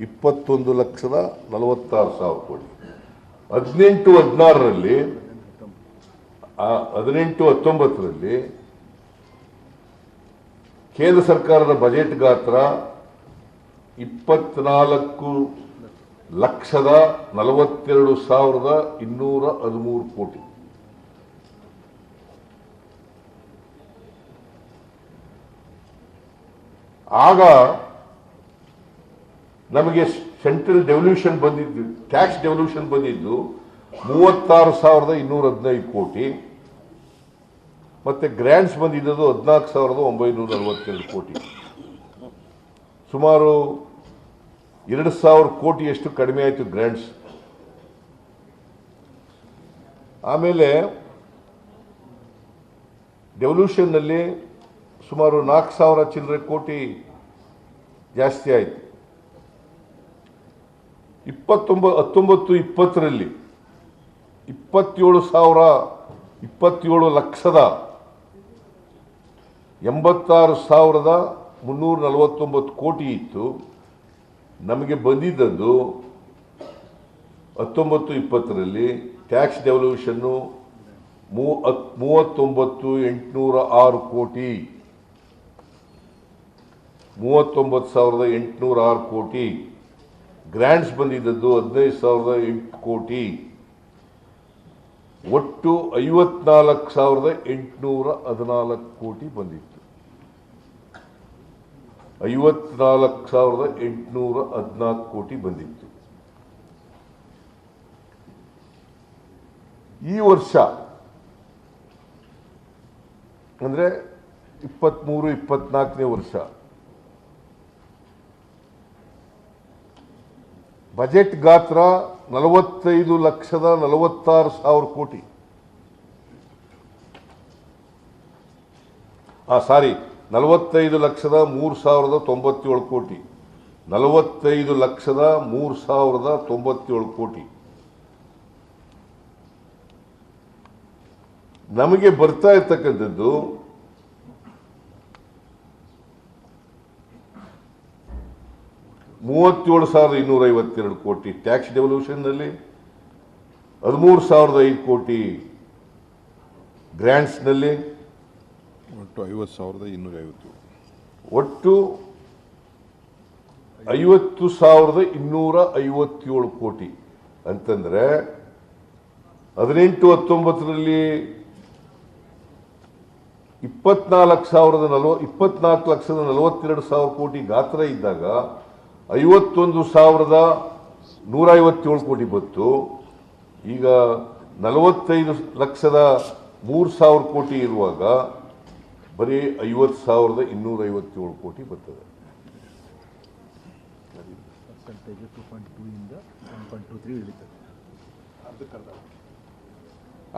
21,46,000 ಕೋಟಿ. 18-19ರಲ್ಲಿ 18-19ರಲ್ಲಿ ಕೇಂದ್ರ ಸರ್ಕಾರದ ಬಜೆಟ್ ಗಾತ್ರ 24,42,213 ಕೋಟಿ. ಆಗ ನಮಗೆ ಸೆಂಟ್ರಲ್ ಡೆವಲ್ಯೂಷನ್ ಬಂದಿದ್ದು, ಟ್ಯಾಕ್ಸ್ ಡೆವಲ್ಯೂಷನ್ ಬಂದಿದ್ದು 36,215 ಕೋಟಿ, ಮತ್ತೆ ಗ್ರಾಂಟ್ಸ್ ಬಂದಿದ್ದು 14,942 ಕೋಟಿ. ಸುಮಾರು 2,000 ಕೋಟಿಯಷ್ಟು ಕಡಿಮೆ ಆಯಿತು ಗ್ರಾಂಟ್ಸ್. ಆಮೇಲೆ ಡೆವಲ್ಯೂಷನ್ನಲ್ಲಿ ಸುಮಾರು 4,000 ಚಿಲ್ಲರೆ ಕೋಟಿ ಜಾಸ್ತಿ ಆಯಿತು. 19-20ರಲ್ಲಿ 27,86,349 ಕೋಟಿ ಇತ್ತು. ನಮಗೆ ಬಂದಿದ್ದದ್ದು 19-20ರಲ್ಲಿ ಟ್ಯಾಕ್ಸ್ ಡೆವಲ್ಯೂಷನ್ನು 39,806 ಕೋಟಿ, 39,806 ಕೋಟಿ. ಗ್ರ್ಯಾಂಟ್ಸ್ ಬಂದಿದ್ದದ್ದು 15,008 ಕೋಟಿ. ಒಟ್ಟು 54,814 ಕೋಟಿ ಬಂದಿತ್ತು. 54,814 ಕೋಟಿ ಬಂದಿತ್ತು. ಈ ವರ್ಷ ಅಂದರೆ 23-24ನೇ ವರ್ಷ ಬಜೆಟ್ ಗಾತ್ರ 45,46,000 ಕೋಟಿ. 45,03,097 ಕೋಟಿ. 45,03,097 ಕೋಟಿ. ನಮಗೆ ಬರ್ತಾ ಇರ್ತಕ್ಕಂಥದ್ದು $37,252 ಕೋಟಿ ಟ್ಯಾಕ್ಸ್ ಡೆವಲ್ಯೂಷನ್ನಲ್ಲಿ, 13,005 ಕೋಟಿ ಗ್ರ್ಯಾಂಟ್ಸ್ನಲ್ಲಿ, ಒಟ್ಟು 50,250. ಒಟ್ಟು 50,257 ಕೋಟಿ ಅಂತಂದ್ರೆ 18-19ರಲ್ಲಿ 24,042,000 ಕೋಟಿ ಗಾತ್ರ ಇದ್ದಾಗ 51,157 ಕೋಟಿ ಬಂತು. ಈಗ 45,03,000 ಕೋಟಿ ಇರುವಾಗ ಬರೀ 50,257 ಕೋಟಿ ಬರ್ತದೆ.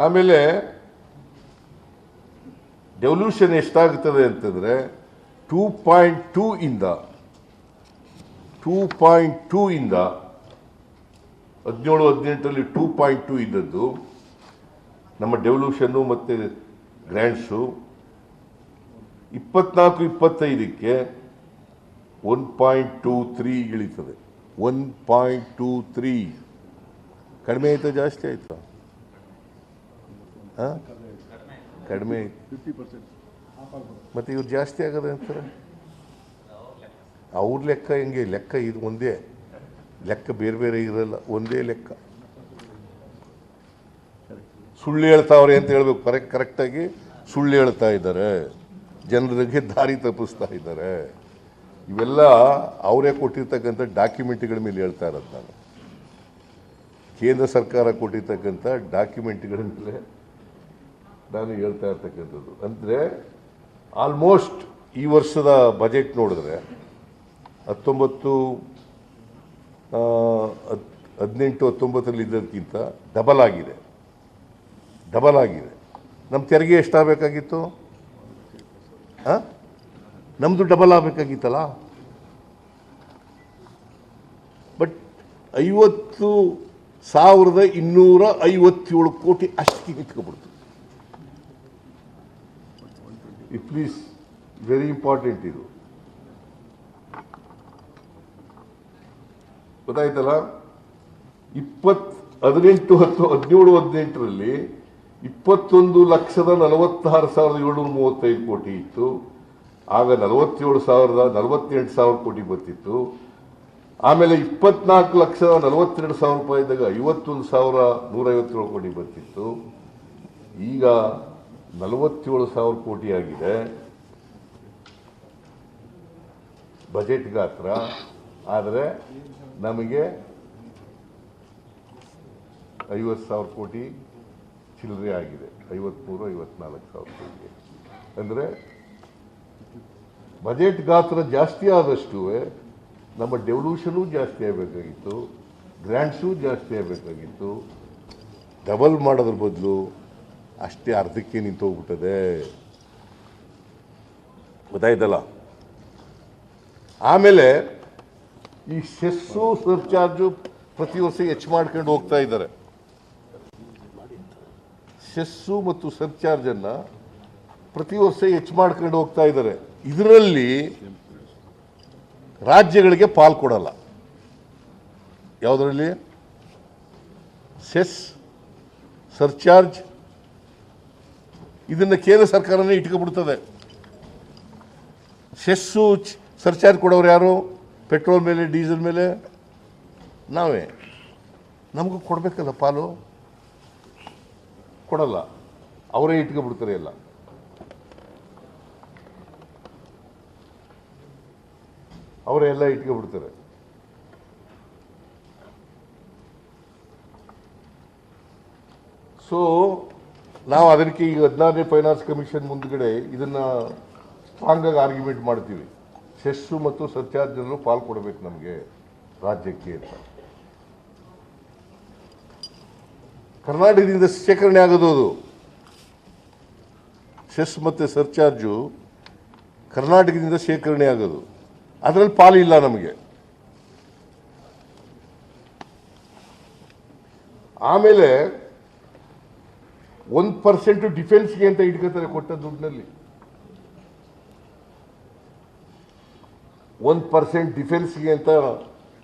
ಆಮೇಲೆ ಡೆವಲ್ಯೂಷನ್ ಎಷ್ಟಾಗುತ್ತದೆ ಅಂತಂದ್ರೆ 2.2 ಇಂದ 17-18ರಲ್ಲಿ 2.2 ಇದ್ದದ್ದು ನಮ್ಮ ಡೆವಲ್ಯೂಷನ್ನು ಮತ್ತು ಗ್ರ್ಯಾಂಟ್ಸು 24-25ಕ್ಕೆ 1.23 ಇಳಿತದೆ. 1.23 ಕಡಿಮೆ ಆಯ್ತಾ ಜಾಸ್ತಿ ಆಯ್ತಾ? ಕಡಿಮೆ ಮತ್ತೆ ಇವ್ರು ಜಾಸ್ತಿ ಆಗದೆ ಅಂತಾರೆ. ಅವ್ರ ಲೆಕ್ಕ ಹೆಂಗೆ? ಲೆಕ್ಕ ಇದು ಒಂದೇ ಲೆಕ್ಕ, ಬೇರೆ ಬೇರೆ ಇರಲ್ಲ, ಒಂದೇ ಲೆಕ್ಕ. ಸುಳ್ಳು ಹೇಳ್ತಾವ್ರೆ ಅಂತ ಹೇಳ್ಬೇಕು. ಕರೆಕ್ಟಾಗಿ ಸುಳ್ಳು ಹೇಳ್ತಾ ಇದ್ದಾರೆ, ಜನರಿಗೆ ದಾರಿ ತಪ್ಪಿಸ್ತಾ ಇದ್ದಾರೆ. ಇವೆಲ್ಲ ಅವರೇ ಕೊಟ್ಟಿರ್ತಕ್ಕಂಥ ಡಾಕ್ಯುಮೆಂಟ್ಗಳ ಮೇಲೆ ಹೇಳ್ತಾ ಇರೋದು ನಾನು. ಕೇಂದ್ರ ಸರ್ಕಾರ ಕೊಟ್ಟಿರ್ತಕ್ಕಂಥ ಡಾಕ್ಯುಮೆಂಟ್ಗಳ ಮೇಲೆ ನಾನು ಹೇಳ್ತಾ ಇರ್ತಕ್ಕಂಥದ್ದು. ಅಂದರೆ ಆಲ್ಮೋಸ್ಟ್ ಈ ವರ್ಷದ ಬಜೆಟ್ ನೋಡಿದ್ರೆ 18-19ರಲ್ಲಿ ಇದ್ದದಕ್ಕಿಂತ ಡಬಲ್ ಆಗಿದೆ. ನಮ್ಮ ತೆರಿಗೆ ಎಷ್ಟಾಗಬೇಕಾಗಿತ್ತು? ನಮ್ಮದು ಡಬಲ್ ಆಗಬೇಕಾಗಿತ್ತಲ್ಲ. ಬಟ್ 50,257 ಕೋಟಿ ಅಷ್ಟು ನಿಂತ್ಕೊಬಿಡ್ತು. ಪ್ಲೀಸ್, ವೆರಿ ಇಂಪಾರ್ಟೆಂಟ್ ಇದು, ಗೊತ್ತಾಯ್ತಲ್ಲ. 17-18ರಲ್ಲಿ 21,46,735 ಕೋಟಿ ಇತ್ತು. ಆಗ 47,048,000 ಕೋಟಿ ಬರ್ತಿತ್ತು. ಆಮೇಲೆ 24,42,000 ರೂಪಾಯಿ ಇದ್ದಾಗ 51,157 ಕೋಟಿ ಬರ್ತಿತ್ತು. ಈಗ 47,000 ಕೋಟಿ ಆಗಿದೆ ಬಜೆಟ್ ಗಾತ್ರ. ಆದರೆ ನಮಗೆ 50,000 ಕೋಟಿ ಚಿಲ್ಲರೆ ಆಗಿದೆ, 53,000-54,000 ಕೋಟಿ. ಅಂದರೆ ಬಜೆಟ್ ಗಾತ್ರ ಜಾಸ್ತಿ ಆದಷ್ಟು ನಮ್ಮ ಡೆವಲ್ಯೂಷನು ಜಾಸ್ತಿ ಆಗಬೇಕಾಗಿತ್ತು, ಗ್ರ್ಯಾಂಟ್ಸು ಜಾಸ್ತಿ ಆಗಬೇಕಾಗಿತ್ತು. ಡಬಲ್ ಮಾಡೋದ್ರ ಬದಲು ಅಷ್ಟೇ ಅರ್ಧಕ್ಕೆ ನಿಂತೋಗ್ಬಿಟ್ಟದೆ, ಗೊತ್ತಾಯ್ತಲ್ಲ. ಆಮೇಲೆ ಈ ಸೆಸ್ಸು ಸರ್ಚಾರ್ಜು ಪ್ರತಿ ವರ್ಷ ಹೆಚ್ಚು ಮಾಡ್ಕೊಂಡು ಹೋಗ್ತಾ ಇದ್ದಾರೆ. ಸೆಸ್ಸು ಮತ್ತು ಸರ್ಚಾರ್ಜನ್ನು ಪ್ರತಿ ವರ್ಷ ಹೆಚ್ಚು ಮಾಡ್ಕೊಂಡು ಹೋಗ್ತಾ ಇದ್ದಾರೆ. ಇದರಲ್ಲಿ ರಾಜ್ಯಗಳಿಗೆ ಪಾಲು ಕೊಡಲ್ಲ. ಯಾವುದರಲ್ಲಿ? ಸೆಸ್, ಸರ್ಚಾರ್ಜ್, ಇದನ್ನು ಕೇಂದ್ರ ಸರ್ಕಾರನೇ ಇಟ್ಕೊಬಿಡ್ತದೆ. ಸೆಸ್ಸು ಸರ್ಚಾರ್ಜ್ ಕೊಡೋರು ಯಾರು? ಪೆಟ್ರೋಲ್ ಮೇಲೆ, ಡೀಸೆಲ್ ಮೇಲೆ ನಾವೇ. ನಮಗೂ ಕೊಡಬೇಕಲ್ಲ ಪಾಲು, ಕೊಡಲ್ಲ. ಅವರೇ ಇಟ್ಕೊಬಿಡ್ತಾರೆ ಎಲ್ಲ. ಅವರೇ ಎಲ್ಲ ಇಟ್ಕೊಬಿಡ್ತಾರೆ. ಸೊ ನಾವು ಅದಕ್ಕೆ ಈಗ 16ನೇ ಫೈನಾನ್ಸ್ ಕಮಿಷನ್ ಮುಂದ್ಗಡೆ ಇದನ್ನ ಸ್ಟ್ರಾಂಗ್ ಆಗಿ ಆರ್ಗ್ಯುಮೆಂಟ್ ಮಾಡ್ತೀವಿ. ಸೆಸ್ಸು ಮತ್ತು ಸರ್ಚಾರ್ಜಲ್ಲೂ ಪಾಲು ಕೊಡಬೇಕು ನಮಗೆ ರಾಜ್ಯಕ್ಕೆ ಅಂತ. ಕರ್ನಾಟಕದಿಂದ ಶೇಖರಣೆ ಆಗೋದು ಅದು. ಸೆಸ್ ಮತ್ತು ಸರ್ಚಾರ್ಜು ಕರ್ನಾಟಕದಿಂದ ಶೇಖರಣೆ ಆಗೋದು. ಅದರಲ್ಲಿ ಪಾಲು ಇಲ್ಲ ನಮಗೆ. ಆಮೇಲೆ 1% ಡಿಫೆನ್ಸ್ಗೆ ಅಂತ ಇಟ್ಕೋತಾರೆ ಕೊಟ್ಟ ದುಡ್ಡಿನಲ್ಲಿ. 1% ಡಿಫೆನ್ಸ್ಗೆ ಅಂತ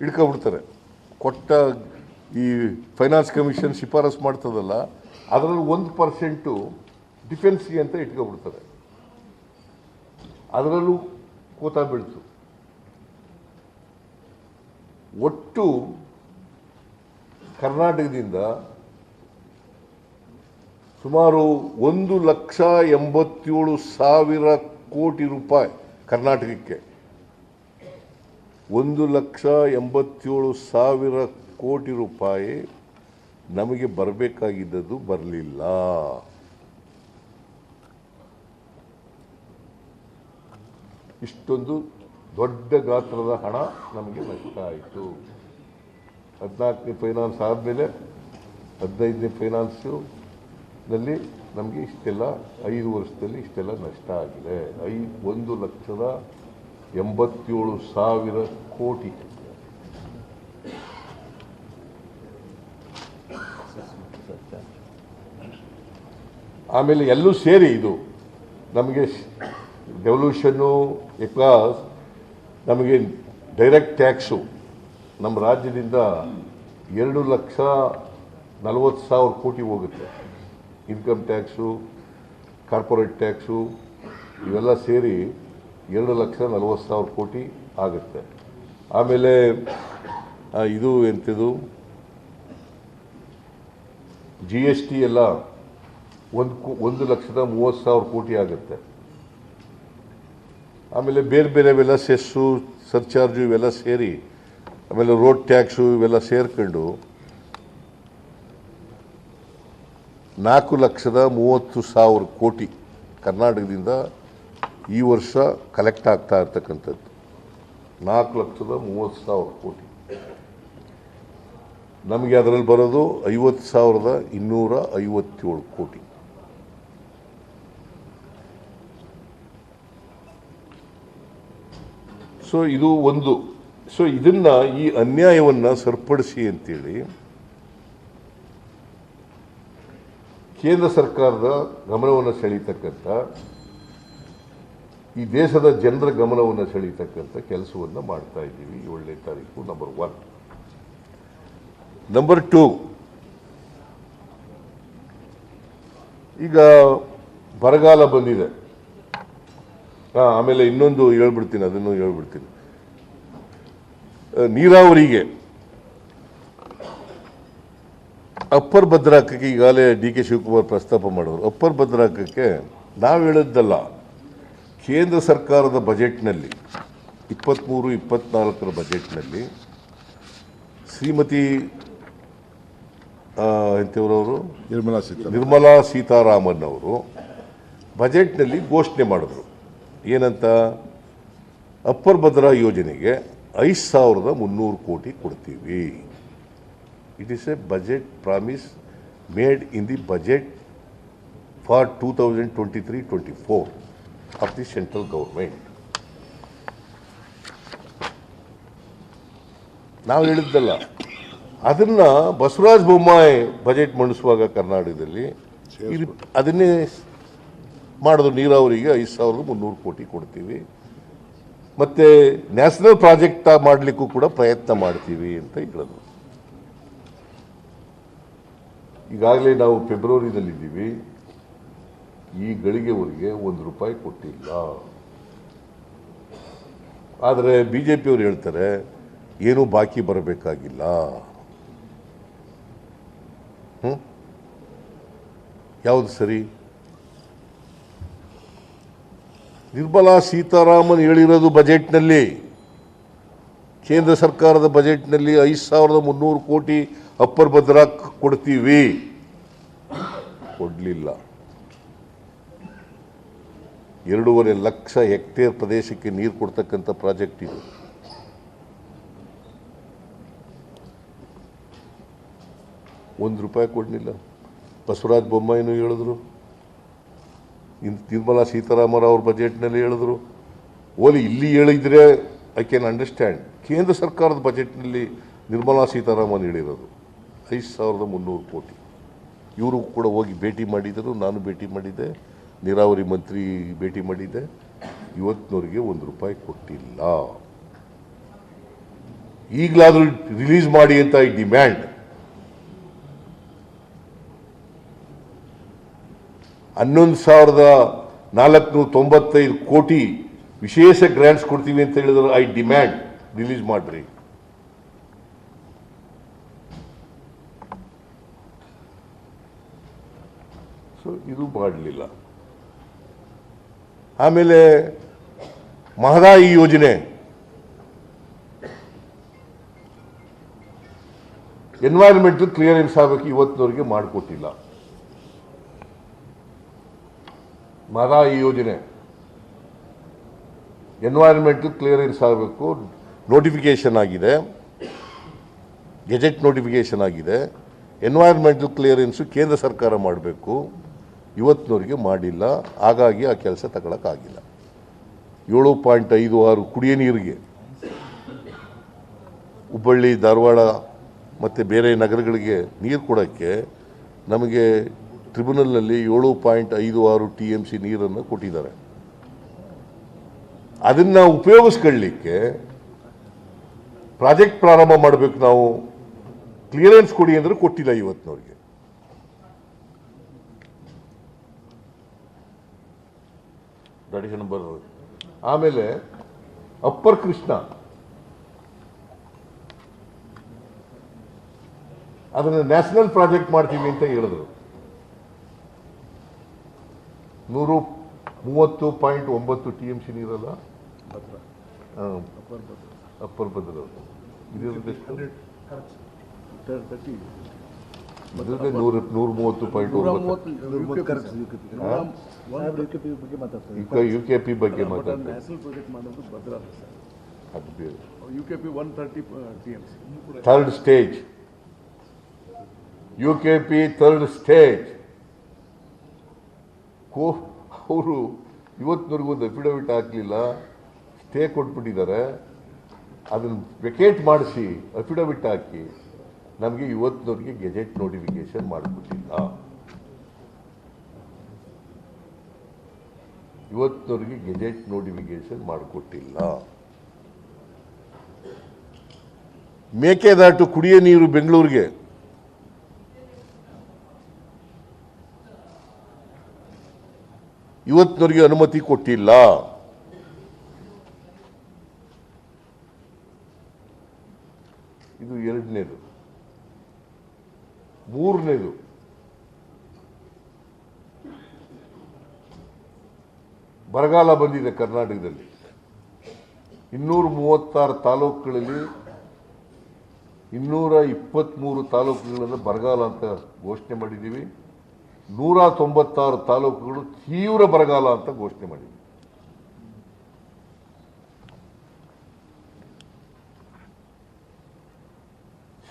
ಇಟ್ಕೊಬಿಡ್ತಾರೆ. ಕೊಟ್ಟ ಈ ಫೈನಾನ್ಸ್ ಕಮಿಷನ್ ಶಿಫಾರಸು ಮಾಡ್ತದಲ್ಲ, ಅದರಲ್ಲಿ 1% ಡಿಫೆನ್ಸ್ಗೆ ಅಂತ ಇಟ್ಕೊಬಿಡ್ತಾರೆ. ಅದರಲ್ಲೂ ಕೋತ ಬೀಳ್ತು. ಒಟ್ಟು ಕರ್ನಾಟಕದಿಂದ ಸುಮಾರು 1,87,000 ಕೋಟಿ ರೂಪಾಯಿ ಕರ್ನಾಟಕಕ್ಕೆ. 1,87,000 ಕೋಟಿ ರೂಪಾಯಿ ನಮಗೆ ಬರಬೇಕಾಗಿದ್ದದ್ದು ಬರಲಿಲ್ಲ. ಇಷ್ಟೊಂದು ದೊಡ್ಡ ಗಾತ್ರದ ಹಣ ನಮಗೆ ನಷ್ಟ ಆಯಿತು. 14ನೇ ಫೈನಾನ್ಸ್ ಆದಮೇಲೆ 15ನೇ ಫೈನಾನ್ಸು ನಲ್ಲಿ ನಮಗೆ ಇಷ್ಟೆಲ್ಲ 5 ವರ್ಷದಲ್ಲಿ ಇಷ್ಟೆಲ್ಲ ನಷ್ಟ ಆಗಿದೆ. 1,87,000 ಕೋಟಿ. ಆಮೇಲೆ ಎಲ್ಲೂ ಸೇರಿ ಇದು ನಮಗೆ ಡೆವಲ್ಯೂಷನ್ನು, ಬಿಕಾಸ್ ನಮಗೆ ಡೈರೆಕ್ಟ್ ಟ್ಯಾಕ್ಸು ನಮ್ಮ ರಾಜ್ಯದಿಂದ 2,40,000 ಕೋಟಿ ಹೋಗುತ್ತೆ. ಇನ್ಕಮ್ ಟ್ಯಾಕ್ಸು, ಕಾರ್ಪೊರೇಟ್ ಟ್ಯಾಕ್ಸು ಇವೆಲ್ಲ ಸೇರಿ 2,40,000 ಕೋಟಿ ಆಗುತ್ತೆ. ಆಮೇಲೆ ಇದು ಎಂಥದ್ದು GST ಎಲ್ಲ 1,30,000 ಕೋಟಿ ಆಗುತ್ತೆ. ಆಮೇಲೆ ಬೇರೆ ಬೇರೆವೆಲ್ಲ ಸೆಸ್ಸು, ಸರ್ಚಾರ್ಜು ಇವೆಲ್ಲ ಸೇರಿ, ಆಮೇಲೆ ರೋಡ್ ಟ್ಯಾಕ್ಸು ಇವೆಲ್ಲ ಸೇರ್ಕೊಂಡು 4,30,000 ಕೋಟಿ ಕರ್ನಾಟಕದಿಂದ ಈ ವರ್ಷ ಕಲೆಕ್ಟ್ ಆಗ್ತಾ ಇರ್ತಕ್ಕಂಥದ್ದು. 4,30,000 ಕೋಟಿ. ನಮಗೆ ಅದರಲ್ಲಿ ಬರೋದು 50,257 ಕೋಟಿ. ಸೊ ಇದು ಒಂದು. ಸೊ ಇದನ್ನ, ಈ ಅನ್ಯಾಯವನ್ನು ಸರಿಪಡಿಸಿ ಅಂತೇಳಿ ಕೇಂದ್ರ ಸರ್ಕಾರದ ಗಮನವನ್ನು ಸೆಳೀತಕ್ಕಂಥ, ಈ ದೇಶದ ಜನರ ಗಮನವನ್ನು ಸೆಳೀತಕ್ಕಂಥ ಕೆಲಸವನ್ನು ಮಾಡ್ತಾ ಇದ್ದೀವಿ. 7ನೇ ತಾರೀಕು ನಂಬರ್ 1. ನಂಬರ್ 2, ಈಗ ಬರಗಾಲ ಬಂದಿದೆ. ಆಮೇಲೆ ಇನ್ನೊಂದು ಹೇಳ್ಬಿಡ್ತೀನಿ, ಅದನ್ನು ಹೇಳ್ಬಿಡ್ತೀನಿ. ನೀರಾವರಿಗೆ ಅಪ್ಪರ್ ಭದ್ರಾಕಕ್ಕೆ ಈಗಾಗಲೇ DK ಶಿವಕುಮಾರ್ ಪ್ರಸ್ತಾಪ ಮಾಡಿದ್ರು. ಅಪ್ಪರ್ ಭದ್ರಾಕಕ್ಕೆ ನಾವು ಹೇಳಿದ್ದಲ್ಲ, ಕೇಂದ್ರ ಸರ್ಕಾರದ ಬಜೆಟ್ನಲ್ಲಿ 23-24 ಬಜೆಟ್ನಲ್ಲಿ ಶ್ರೀಮತಿ ಎಂಥವ್ರವರು ನಿರ್ಮಲಾ ಸೀತಾರಾಮನ್ ಅವರು ಬಜೆಟ್ನಲ್ಲಿ ಘೋಷಣೆ ಮಾಡಿದ್ರು. ಏನಂತ? ಅಪ್ಪರ್ ಭದ್ರಾ ಯೋಜನೆಗೆ 5,300 ಕೋಟಿ ಕೊಡ್ತೀವಿ. It is A budget promise made in the budget for 2023-24 of the central government. ನಾವು ಹೇಳಿದ್ದಲ್ಲ. ಅದನ್ನು ಬಸವರಾಜ ಬೊಮ್ಮಾಯಿ ಬಜೆಟ್ ಮಂಡಿಸುವಾಗ ಕರ್ನಾಟಕದಲ್ಲಿ ಅದನ್ನೇ ಮಾಡೋದು. ನೀರಾವರಿಗೆ 5,300 ಕೋಟಿ ಕೊಡ್ತೀವಿ, ಮತ್ತು ನ್ಯಾಷನಲ್ ಪ್ರಾಜೆಕ್ಟ್ ಮಾಡಲಿಕ್ಕೂ ಕೂಡ ಪ್ರಯತ್ನ ಮಾಡ್ತೀವಿ ಅಂತ ಹೇಳೋದು. ಈಗಾಗಲೇ ನಾವು ಫೆಬ್ರವರಿನಲ್ಲಿದ್ದೀವಿ, ಈ ಗಳಿಗೆವರೆಗೆ ₹1 ಕೊಟ್ಟಿಲ್ಲ. ಆದರೆ BJPಯವರು ಹೇಳ್ತಾರೆ ಏನೂ ಬಾಕಿ ಬರಬೇಕಾಗಿಲ್ಲ. ಯಾವುದು ಸರಿ? ನಿರ್ಮಲಾ ಸೀತಾರಾಮನ್ ಹೇಳಿರೋದು ಬಜೆಟ್ನಲ್ಲಿ, ಕೇಂದ್ರ ಸರ್ಕಾರದ ಬಜೆಟ್ನಲ್ಲಿ 5,300 ಕೋಟಿ ಅಪ್ಪರ್ ಭದ್ರಾ ಕೊಡ್ತೀವಿ, ಕೊಡಲಿಲ್ಲ. 2.5 ಲಕ್ಷ ಹೆಕ್ಟೇರ್ ಪ್ರದೇಶಕ್ಕೆ ನೀರು ಕೊಡ್ತಕ್ಕಂಥ ಪ್ರಾಜೆಕ್ಟ್ ಇದು. ₹1 ಕೊಡಲಿಲ್ಲ. ಬಸವರಾಜ ಬೊಮ್ಮಾಯಿನೂ ಹೇಳಿದ್ರು, ನಿರ್ಮಲಾ ಸೀತಾರಾಮನ್ ಅವ್ರ ಬಜೆಟ್ನಲ್ಲಿ ಹೇಳಿದ್ರು. ಓಲಿ ಇಲ್ಲಿ ಹೇಳಿದ್ರೆ ಐ ಕ್ಯಾನ್ ಅಂಡರ್ಸ್ಟ್ಯಾಂಡ್. ಕೇಂದ್ರ ಸರ್ಕಾರದ ಬಜೆಟ್ನಲ್ಲಿ ನಿರ್ಮಲಾ ಸೀತಾರಾಮನ್ ಹೇಳಿರೋದು 5,300 ಕೋಟಿ. ಇವರು ಕೂಡ ಹೋಗಿ ಭೇಟಿ ಮಾಡಿದರು, ನಾನು ಭೇಟಿ ಮಾಡಿದ್ದೆ, ನೀರಾವರಿ ಮಂತ್ರಿ ಭೇಟಿ ಮಾಡಿದ್ದೆ. ಇವತ್ತಿನವರಿಗೆ ₹1 ಕೊಟ್ಟಿಲ್ಲ. ಈಗಲಾದರೂ ರಿಲೀಸ್ ಮಾಡಿ ಅಂತ ಈ ಡಿಮ್ಯಾಂಡ್. 11,495 ಕೋಟಿ ವಿಶೇಷ ಗ್ರಾಂಟ್ಸ್ ಕೊಡ್ತೀವಿ ಅಂತ ಹೇಳಿದ್ರು. ಐ ಡಿಮ್ಯಾಂಡ್ ರಿಲೀಸ್ ಮಾಡ್ರಿ. ಸೊ ಇದು ಮಾಡಲಿಲ್ಲ. ಆಮೇಲೆ ಮಹದಾಯಿ ಯೋಜನೆ, ಎನ್ವೈರನ್ಮೆಂಟಲ್ ಕ್ಲಿಯರೆನ್ಸ್ ಆಗಬೇಕು, ಇವತ್ತಿನವರೆಗೆ ಮಾಡಿಕೊಟ್ಟಿಲ್ಲ. ಮಹದಾಯಿ ಯೋಜನೆ ಎನ್ವೈರನ್ಮೆಂಟಲ್ ಕ್ಲಿಯರೆನ್ಸ್ ಆಗಬೇಕು, ನೋಟಿಫಿಕೇಶನ್ ಆಗಿದೆ, ಗೆಜೆಟ್ ನೋಟಿಫಿಕೇಶನ್ ಆಗಿದೆ. ಎನ್ವೈರನ್ಮೆಂಟಲ್ ಕ್ಲಿಯರೆನ್ಸು ಕೇಂದ್ರ ಸರ್ಕಾರ ಮಾಡಬೇಕು, ಇವತ್ತಿನವರೆಗೆ ಮಾಡಿಲ್ಲ. ಹಾಗಾಗಿ ಆ ಕೆಲಸ ತಗೊಳಕ್ಕಾಗಿಲ್ಲ. 7.56 ಕುಡಿಯ ನೀರಿಗೆ ಹುಬ್ಬಳ್ಳಿ, ಧಾರವಾಡ ಮತ್ತು ಬೇರೆ ನಗರಗಳಿಗೆ ನೀರು ಕೊಡೋಕ್ಕೆ ನಮಗೆ ಟ್ರಿಬ್ಯುನಲ್ನಲ್ಲಿ 7.56 TMC ನೀರನ್ನು ಕೊಟ್ಟಿದ್ದಾರೆ. ಅದನ್ನು ಉಪಯೋಗಿಸ್ಕೊಳ್ಳಿಕ್ಕೆ ಪ್ರಾಜೆಕ್ಟ್ ಪ್ರಾರಂಭ ಮಾಡಬೇಕು. ನಾವು ಕ್ಲಿಯರೆನ್ಸ್ ಕೊಡಿ ಅಂದರೆ ಕೊಟ್ಟಿಲ್ಲ ಇವತ್ತಿನವರಿಗೆ. That is number. ಆಮೇಲೆ ಅಪ್ಪರ್ ಕೃಷ್ಣ, ಅದನ್ನು ನ್ಯಾಷನಲ್ ಪ್ರಾಜೆಕ್ಟ್ ಮಾಡ್ತೀವಿ ಅಂತ ಹೇಳಿದ್ರು. 130.9 TMC ನೀರಲ್ಲ, ಅಪ್ಪರ್ ಭದ್ರಾ. ಇದರದ್ದು 130.9 UKP ಬಗ್ಗೆ ಮಾತಾಡ್ತಾರೆ. Third stage UKP third stage. ಅವರು ಇವತ್ತಿನವರೆಗೂ ಒಂದು ಅಫಿಡವಿಟ್ ಹಾಕಲಿಲ್ಲ, ಸ್ಟೇ ಕೊಟ್ಬಿಟ್ಟಿದ್ದಾರೆ. ಅದನ್ನು ವೆಕೇಟ್ ಮಾಡಿಸಿ ಅಫಿಡವಿಟ್ ಹಾಕಿ ನಮಗೆ ಇವತ್ತಿನವರೆಗೆ ಗೆಜೆಟ್ ನೋಟಿಫಿಕೇಶನ್ ಮಾಡಿಕೊಟ್ಟಿಲ್ಲ. ಇವತ್ತಿನವರೆಗೆ ಗೆಜೆಟ್ ನೋಟಿಫಿಕೇಶನ್ ಮಾಡಿಕೊಟ್ಟಿಲ್ಲ. ಮೇಕೆದಾಟು ಕುಡಿಯ ನೀರು ಬೆಂಗಳೂರಿಗೆ ಇವತ್ತಿನವರೆಗೆ ಅನುಮತಿ ಕೊಟ್ಟಿಲ್ಲ. ಇದು ಎರಡನೇದು. ಮೂರನೇದು, ಬರಗಾಲ ಬಂದಿದೆ ಕರ್ನಾಟಕದಲ್ಲಿ. 236 ತಾಲೂಕುಗಳಲ್ಲಿ 223 ತಾಲೂಕುಗಳನ್ನು ಬರಗಾಲ ಅಂತ ಘೋಷಣೆ ಮಾಡಿದ್ದೀವಿ. 196 ತಾಲೂಕುಗಳು ತೀವ್ರ ಬರಗಾಲ ಅಂತ ಘೋಷಣೆ ಮಾಡಿದ್ದೀವಿ.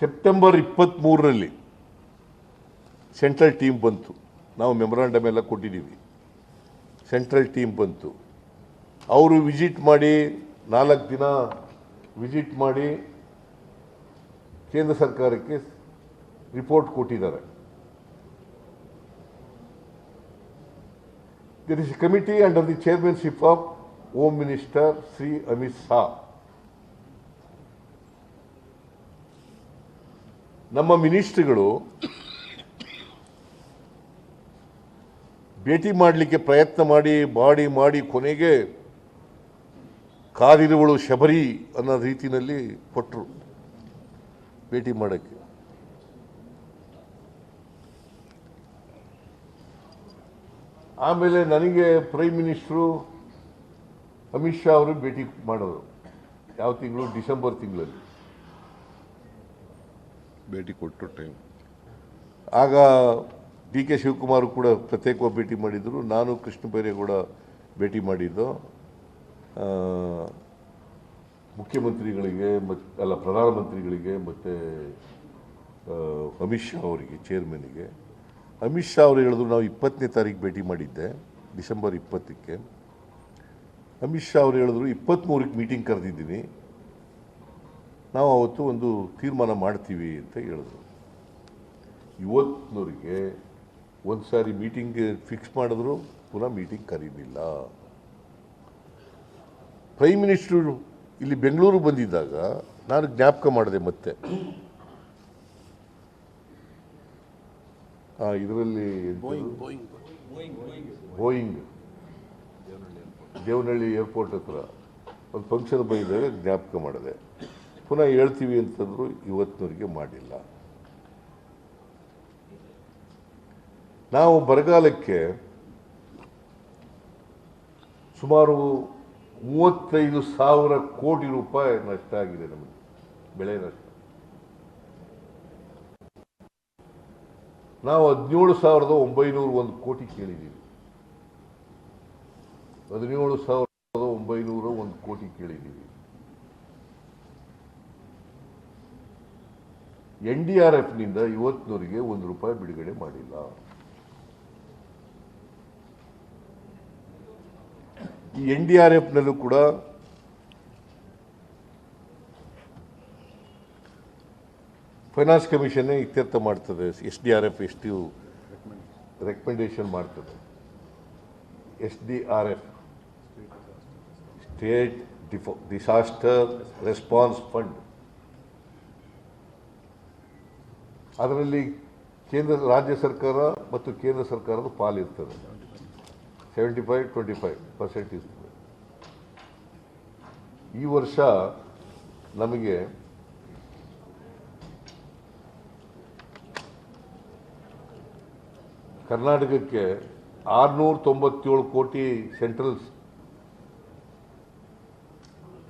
ಸೆಪ್ಟೆಂಬರ್ 23ರಲ್ಲಿ ಸೆಂಟ್ರಲ್ ಟೀಮ್ ಬಂತು. ನಾವು ಮೆಮೊರಾಂಡಮ್ ಎಲ್ಲ ಕೊಟ್ಟಿದ್ದೀವಿ. ಸೆಂಟ್ರಲ್ ಟೀಮ್ ಬಂತು. ಅವರು ವಿಸಿಟ್ ಮಾಡಿ 4 ದಿನ ವಿಸಿಟ್ ಮಾಡಿ ಕೇಂದ್ರ ಸರ್ಕಾರಕ್ಕೆ ರಿಪೋರ್ಟ್ ಕೊಟ್ಟಿದ್ದಾರೆ. There is a committee under the chairmanship of Home Minister Sri Amit Shah. ನಮ್ಮ ಮಿನಿಸ್ಟ್ರಿಗಳು ಭೇಟಿ ಮಾಡಲಿಕ್ಕೆ ಪ್ರಯತ್ನ ಮಾಡಿ ಕೊನೆಗೆ ಕಾದಿರುವಳು ಶಬರಿ ಅನ್ನೋ ರೀತಿಯಲ್ಲಿ ಕೊಟ್ಟರು ಭೇಟಿ ಮಾಡೋಕ್ಕೆ. ಆಮೇಲೆ ನನಗೆ ಪ್ರೈಮ್ ಮಿನಿಸ್ಟ್ರು ಅಮಿತ್ ಶಾ ಅವರು ಭೇಟಿ ಮಾಡೋದು ಯಾವ ತಿಂಗಳು? ಡಿಸೆಂಬರ್ ತಿಂಗಳಲ್ಲಿ ಭೇಟಿ ಕೊಟ್ಟು ಟೈಮ್. ಆಗ ಡಿ ಕೆ ಶಿವಕುಮಾರ್ ಕೂಡ ಪ್ರತ್ಯೇಕವಾಗಿ ಭೇಟಿ ಮಾಡಿದರು, ನಾನು ಕೃಷ್ಣ ಬೈರೇಗೌಡ ಭೇಟಿ ಮಾಡಿದ್ದು ಮುಖ್ಯಮಂತ್ರಿಗಳಿಗೆ ಪ್ರಧಾನಮಂತ್ರಿಗಳಿಗೆ ಮತ್ತು ಅಮಿತ್ ಶಾ ಅವರಿಗೆ, ಚೇರ್ಮನ್ಗೆ. ಅಮಿತ್ ಶಾ ಅವರು ಹೇಳಿದ್ರು ನಾವು 20ನೇ ತಾರೀಕು ಭೇಟಿ ಮಾಡಿದ್ದೆ, ಡಿಸೆಂಬರ್ 20ಕ್ಕೆ. ಅಮಿತ್ ಶಾ ಅವರು ಹೇಳಿದ್ರು 23ಕ್ಕೆ ಮೀಟಿಂಗ್ ಕರೆದಿದ್ದೀನಿ, ನಾವು ಅವತ್ತು ಒಂದು ತೀರ್ಮಾನ ಮಾಡ್ತೀವಿ ಅಂತ ಹೇಳಿದ್ರು. ಇವತ್ತಿನವರಿಗೆ ಒಂದು ಸಾರಿ ಮೀಟಿಂಗ್ ಫಿಕ್ಸ್ ಮಾಡಿದ್ರು, ಪುನಃ ಮೀಟಿಂಗ್ ಕರೀಲಿಲ್ಲ. ಪ್ರೈಮ್ ಮಿನಿಸ್ಟ್ರು ಇಲ್ಲಿ ಬೆಂಗಳೂರು ಬಂದಿದ್ದಾಗ ನಾನು ಜ್ಞಾಪಕ ಮಾಡಿದೆ ಮತ್ತೆ, ಇದರಲ್ಲಿ ಬೋಯಿಂಗ್ ದೇವನಹಳ್ಳಿ ಏರ್ಪೋರ್ಟ್ ಹತ್ರ ಒಂದು ಫಂಕ್ಷನ್ ಬಂದಿದ್ದಾಗ ಜ್ಞಾಪಕ ಮಾಡಿದೆ. ಪುನಃ ಹೇಳ್ತೀವಿ ಅಂತಂದ್ರು, ಇವತ್ತಿನವರೆಗೆ ಮಾಡಿಲ್ಲ. ನಾವು ಬರಗಾಲಕ್ಕೆ ಸುಮಾರು 35,000 ಕೋಟಿ ರೂಪಾಯಿ ನಷ್ಟ ಆಗಿದೆ ನಮಗೆ, ಬೆಳೆ ನಷ್ಟ. ನಾವು 17,901 ಕೋಟಿ ಕೇಳಿದ್ದೀವಿ. 17,901 ಕೋಟಿ ಕೇಳಿದ್ದೀವಿ. NDRFನಿಂದ ಇವತ್ತಿನವರೆಗೆ ₹1 ಬಿಡುಗಡೆ ಮಾಡಿಲ್ಲ. ಈ NDRFನಲ್ಲೂ ಕೂಡ ಫೈನಾನ್ಸ್ ಕಮಿಷನ್ ಇತ್ಯರ್ಥ ಮಾಡ್ತದೆ. SDRF ಎಷ್ಟು ರೆಕಮೆಂಡೇಶನ್ ಮಾಡ್ತದೆ. SDRF state disaster response fund, ಅದರಲ್ಲಿ ರಾಜ್ಯ ಸರ್ಕಾರ ಮತ್ತು ಕೇಂದ್ರ ಸರ್ಕಾರದ ಪಾಲಿರ್ತದೆ. 75-25% ಇರ್ತದೆ. ಈ ವರ್ಷ ನಮಗೆ ಕರ್ನಾಟಕಕ್ಕೆ 697 ಕೋಟಿ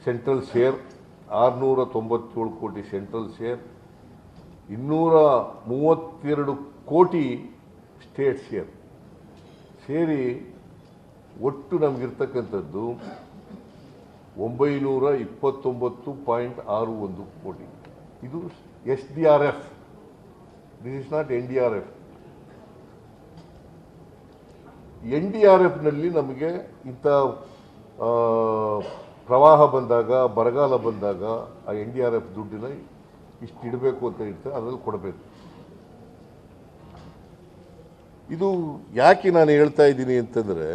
ಸೆಂಟ್ರಲ್ ಶೇರ್, 697 ಕೋಟಿ ಸೆಂಟ್ರಲ್ ಶೇರ್, 232 ಕೋಟಿ ಸ್ಟೇಟ್ ಶೇರ್ ಸೇರಿ ಒಟ್ಟು ನಮಗಿರ್ತಕ್ಕಂಥದ್ದು 929.61 ಕೋಟಿ. ಇದು SDRF, this is not NDRF. NDRFನಲ್ಲಿ ನಮಗೆ ಇಂಥ ಪ್ರವಾಹ ಬಂದಾಗ, ಬರಗಾಲ ಬಂದಾಗ ಆ NDRF ದುಡ್ಡಿನ ಇಷ್ಟು ಇಡಬೇಕು ಅಂತ ಇರ್ತದೆ, ಅದರಲ್ಲಿ ಕೊಡಬೇಕು. ಇದು ಯಾಕೆ ನಾನು ಹೇಳ್ತಾ ಇದ್ದೀನಿ ಅಂತಂದರೆ,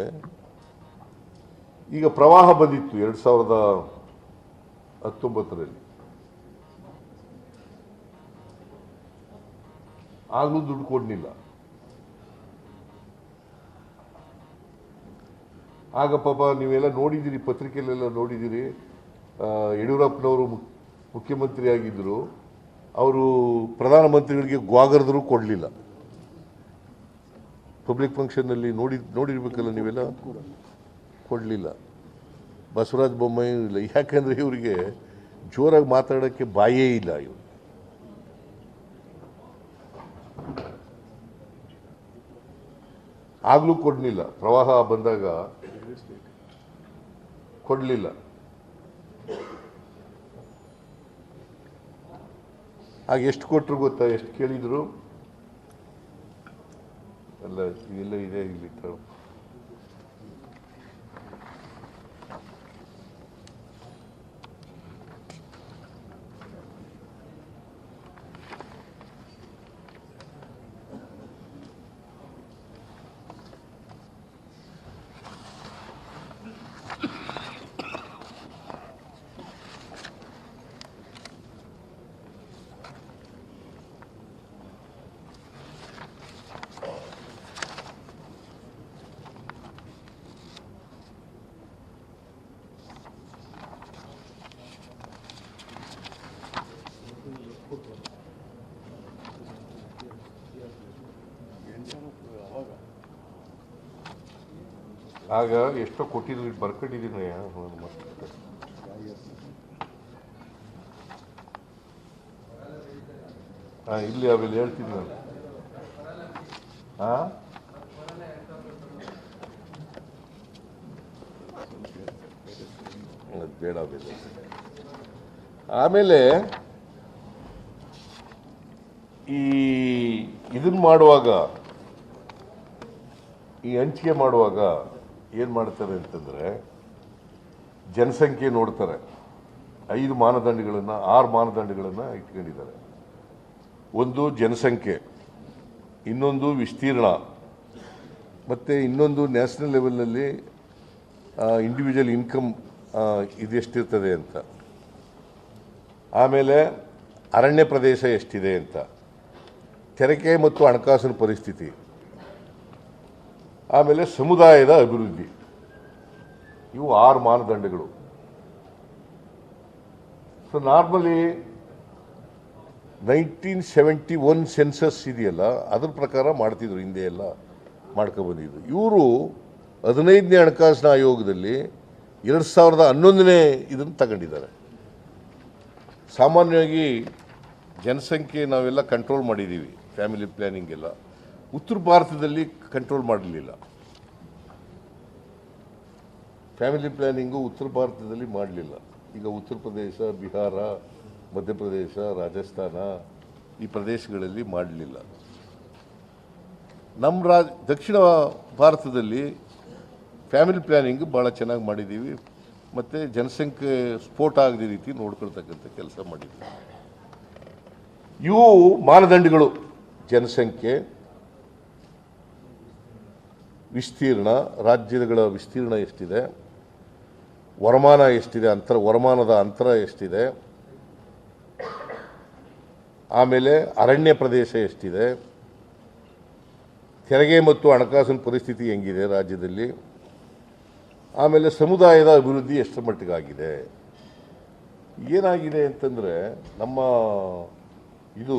ಈಗ ಪ್ರವಾಹ ಬಂದಿತ್ತು 2019ರಲ್ಲಿ, ಆಗಲೂ ದುಡ್ಡು ಕೊಡಲಿಲ್ಲ. ಆಗ ಪಾಪ ನೀವೆಲ್ಲ ನೋಡಿದ್ದೀರಿ, ಪತ್ರಿಕೆಯಲ್ಲೆಲ್ಲ ನೋಡಿದ್ದೀರಿ, ಯಡಿಯೂರಪ್ಪನವರು ಮುಖ್ಯಮಂತ್ರಿ ಆಗಿದ್ದರು, ಅವರು ಪ್ರಧಾನಮಂತ್ರಿಗಳಿಗೆ ಗ್ವಾಗರ್ದರೂ ಕೊಡಲಿಲ್ಲ. ಪಬ್ಲಿಕ್ ಫಂಕ್ಷನ್ನಲ್ಲಿ ನೋಡಿರ್ಬೇಕಲ್ಲ ನೀವೆಲ್ಲ, ಕೊಡಲಿಲ್ಲ. ಬಸವರಾಜ ಬೊಮ್ಮಾಯಿ ಇಲ್ಲ, ಯಾಕಂದರೆ ಇವರಿಗೆ ಜೋರಾಗಿ ಮಾತಾಡೋಕ್ಕೆ ಬಾಯೇ ಇಲ್ಲ. ಇವರು ಆಗಲೂ ಕೊಡಲಿಲ್ಲ, ಪ್ರವಾಹ ಬಂದಾಗ ಕೊಡಲಿಲ್ಲ. ಆಗ ಎಷ್ಟು ಕೊಟ್ಟರು ಗೊತ್ತಾ? ಎಷ್ಟು ಕೇಳಿದ್ರು? ಅಲ್ಲ, ಇವೆಲ್ಲ ಇದೆ ಇಲ್ಲಿ. ಆಗ ಎಷ್ಟೋ ಕೊಟ್ಟಿದ್ರು ಬರ್ಕೊಂಡಿದ್ದೀನಿ ಇಲ್ಲಿ ಅವೆಲ್ಲ ಹೇಳ್ತೀನಿ ನಾನು. ಬೇಡ ಬೇಡ. ಆಮೇಲೆ ಇದನ್ನು ಮಾಡುವಾಗ, ಈ ಹಂಚಿಕೆ ಮಾಡುವಾಗ ಏನು ಮಾಡ್ತಾರೆ ಅಂತಂದರೆ, ಜನಸಂಖ್ಯೆ ನೋಡ್ತಾರೆ. 5 ಮಾನದಂಡಗಳನ್ನು 6 ಮಾನದಂಡಗಳನ್ನು ಇಟ್ಕೊಂಡಿದ್ದಾರೆ. ಒಂದು ಜನಸಂಖ್ಯೆ, ಇನ್ನೊಂದು ವಿಸ್ತೀರ್ಣ, ಮತ್ತು ಇನ್ನೊಂದು ನ್ಯಾಷನಲ್ ಲೆವೆಲ್ನಲ್ಲಿ ಇಂಡಿವಿಜುವಲ್ ಇನ್ಕಮ್ ಇದೆಷ್ಟಿರ್ತದೆ ಅಂತ, ಆಮೇಲೆ ಅರಣ್ಯ ಪ್ರದೇಶ ಎಷ್ಟಿದೆ ಅಂತ, ತೆರಿಗೆ ಮತ್ತು ಹಣಕಾಸಿನ ಪರಿಸ್ಥಿತಿ, ಆಮೇಲೆ ಸಮುದಾಯದ ಅಭಿವೃದ್ಧಿ. ಇವು 6 ಮಾನದಂಡಗಳು. ಸೊ ನಾರ್ಮಲಿ 1971 ಸೆನ್ಸಸ್ ಇದೆಯಲ್ಲ, ಅದ್ರ ಪ್ರಕಾರ ಮಾಡ್ತಿದ್ರು, ಹಿಂದೆ ಎಲ್ಲ ಮಾಡ್ಕೊಬಂದಿದ್ರು. ಇವರು 15ನೇ ಹಣಕಾಸಿನ ಆಯೋಗದಲ್ಲಿ 2011ನೇ ಇದನ್ನು ತಗೊಂಡಿದ್ದಾರೆ. ಸಾಮಾನ್ಯವಾಗಿ ಜನಸಂಖ್ಯೆ ನಾವೆಲ್ಲ ಕಂಟ್ರೋಲ್ ಮಾಡಿದ್ದೀವಿ, ಫ್ಯಾಮಿಲಿ ಪ್ಲ್ಯಾನಿಂಗ್ ಎಲ್ಲ. ಉತ್ತರ ಭಾರತದಲ್ಲಿ ಕಂಟ್ರೋಲ್ ಮಾಡಲಿಲ್ಲ. ಫ್ಯಾಮಿಲಿ ಪ್ಲ್ಯಾನಿಂಗು ಉತ್ತರ ಭಾರತದಲ್ಲಿ ಮಾಡಲಿಲ್ಲ. ಈಗ ಉತ್ತರ ಪ್ರದೇಶ, ಬಿಹಾರ, ಮಧ್ಯಪ್ರದೇಶ, ರಾಜಸ್ಥಾನ ಈ ಪ್ರದೇಶಗಳಲ್ಲಿ ಮಾಡಲಿಲ್ಲ. ನಮ್ಮ ದಕ್ಷಿಣ ಭಾರತದಲ್ಲಿ ಫ್ಯಾಮಿಲಿ ಪ್ಲ್ಯಾನಿಂಗ್ ಭಾಳ ಚೆನ್ನಾಗಿ ಮಾಡಿದ್ದೀವಿ, ಮತ್ತು ಜನಸಂಖ್ಯೆ ಸ್ಫೋಟ ಆಗದ ರೀತಿ ನೋಡ್ಕೊಳ್ತಕ್ಕಂಥ ಕೆಲಸ ಮಾಡಿದ್ದೀವಿ. ಇವು ಮಾನದಂಡಗಳು: ಜನಸಂಖ್ಯೆ, ವಿಸ್ತೀರ್ಣ, ರಾಜ್ಯಗಳ ವಿಸ್ತೀರ್ಣ ಎಷ್ಟಿದೆ, ವರಮಾನ ಎಷ್ಟಿದೆ, ವರಮಾನದ ಅಂತರ ಎಷ್ಟಿದೆ, ಆಮೇಲೆ ಅರಣ್ಯ ಪ್ರದೇಶ ಎಷ್ಟಿದೆ, ತೆರಿಗೆ ಮತ್ತು ಹಣಕಾಸಿನ ಪರಿಸ್ಥಿತಿ ಹೆಂಗಿದೆ ರಾಜ್ಯದಲ್ಲಿ, ಆಮೇಲೆ ಸಮುದಾಯದ ಅಭಿವೃದ್ಧಿ ಎಷ್ಟರ ಮಟ್ಟಿಗಾಗಿದೆ. ಏನಾಗಿದೆ ಅಂತಂದರೆ, ನಮ್ಮ ಇದು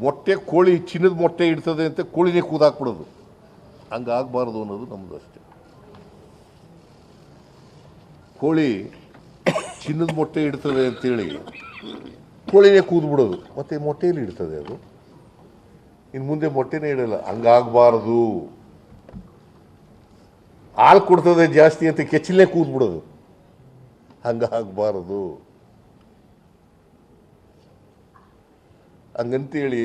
ಮೊಟ್ಟೆ, ಕೋಳಿ ಚಿನ್ನದ ಮೊಟ್ಟೆ ಇಡ್ತದೆ ಅಂತ ಕೋಳಿನೇ ಕೂದಾಕ್ಬಿಡೋದು. ಹಂಗಾಗಬಾರ್ದು ಅನ್ನೋದು ನಮ್ಮದು ಅಷ್ಟೇ. ಕೋಳಿ ಚಿನ್ನದ ಮೊಟ್ಟೆ ಇಡ್ತದೆ ಅಂತೇಳಿ ಕೋಳಿನೇ ಕೂದ್ಬಿಡೋದು, ಮತ್ತು ಮೊಟ್ಟೆಯಲ್ಲಿ ಇಡ್ತದೆ ಅದು, ಇನ್ನು ಮುಂದೆ ಮೊಟ್ಟೆನೇ ಇಡಲ್ಲ. ಹಂಗಾಗಬಾರ್ದು. ಹಾಲು ಕೊಡ್ತದೆ ಜಾಸ್ತಿ ಅಂತ ಕೆಚ್ಚಲೇ ಕೂದ್ಬಿಡೋದು, ಹಂಗಾಗಬಾರ್ದು. ಹಂಗಂತೇಳಿ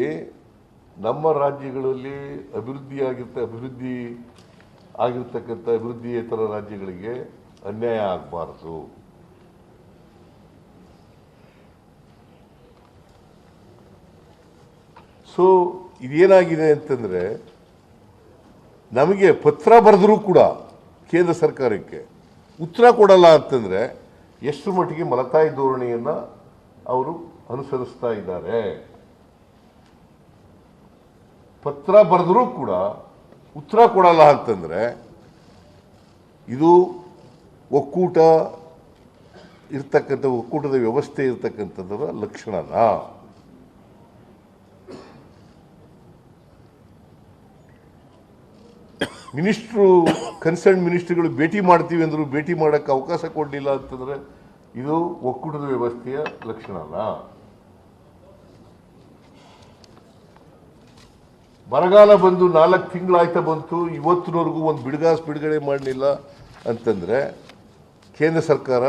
ನಮ್ಮ ರಾಜ್ಯಗಳಲ್ಲಿ ಅಭಿವೃದ್ಧಿ ಆಗಿರ್ತಕ್ಕಂಥ ಅಭಿವೃದ್ಧಿಯೇತರ ರಾಜ್ಯಗಳಿಗೆ ಅನ್ಯಾಯ ಆಗಬಾರ್ದು. ಸೊ ಇದೇನಾಗಿದೆ ಅಂತಂದರೆ, ನಮಗೆ ಪತ್ರ ಬರೆದರೂ ಕೂಡ ಕೇಂದ್ರ ಸರ್ಕಾರಕ್ಕೆ ಉತ್ತರ ಕೊಡಲ್ಲ ಅಂತಂದರೆ ಎಷ್ಟು ಮಟ್ಟಿಗೆ ಮಲತಾಯಿ ಧೋರಣೆಯನ್ನು ಅವರು ಅನುಸರಿಸ್ತಾ ಇದ್ದಾರೆ. ಪತ್ರ ಬರೆದರೂ ಕೂಡ ಉತ್ತರ ಕೊಡಲ್ಲ ಅಂತಂದರೆ ಇದು ಒಕ್ಕೂಟದ ವ್ಯವಸ್ಥೆ ಇರ್ತಕ್ಕಂಥದ್ದರ ಲಕ್ಷಣನಾ? ಕನ್ಸರ್ನ್ ಮಿನಿಸ್ಟ್ರುಗಳು ಭೇಟಿ ಮಾಡ್ತೀವಿ ಅಂದರು, ಭೇಟಿ ಮಾಡೋಕ್ಕೆ ಅವಕಾಶ ಕೊಡಲಿಲ್ಲ ಅಂತಂದರೆ ಇದು ಒಕ್ಕೂಟದ ವ್ಯವಸ್ಥೆಯ ಲಕ್ಷಣನಾ? ಬರಗಾಲ ಬಂದು 4 ತಿಂಗಳಾಯ್ತಾ ಬಂತು, ಇವತ್ತಿನವರೆಗೂ ಒಂದು ಬಿಡುಗಡೆ ಮಾಡಲಿಲ್ಲ ಅಂತಂದರೆ ಕೇಂದ್ರ ಸರ್ಕಾರ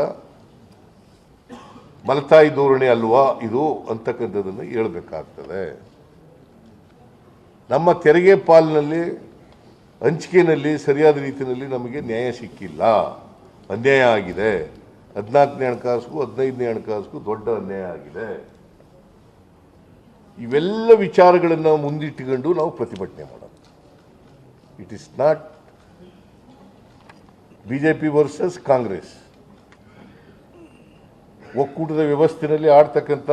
ಮಲತಾಯಿ ಧೋರಣೆ ಅಲ್ವಾ ಇದು ಅಂತಕ್ಕಂಥದ್ದನ್ನು ಹೇಳಬೇಕಾಗ್ತದೆ. ನಮ್ಮ ತೆರಿಗೆ ಪಾಲಿನಲ್ಲಿ, ಹಂಚಿಕೆಯಲ್ಲಿ ಸರಿಯಾದ ರೀತಿಯಲ್ಲಿ ನಮಗೆ ನ್ಯಾಯ ಸಿಕ್ಕಿಲ್ಲ, ಅನ್ಯಾಯ ಆಗಿದೆ. 14ನೇ ಹಣಕಾಸಿಗೂ 15ನೇ ಹಣಕಾಸಿಗೂ ದೊಡ್ಡ ಅನ್ಯಾಯ ಆಗಿದೆ. ಇವೆಲ್ಲ ವಿಚಾರಗಳನ್ನು ಮುಂದಿಟ್ಟುಕೊಂಡು ನಾವು ಪ್ರತಿಭಟನೆ ಮಾಡೋದು. It is not BJP versus Congress. ಒಕ್ಕೂಟದ ವ್ಯವಸ್ಥೆಯಲ್ಲಿ ಆಡ್ತಕ್ಕಂಥ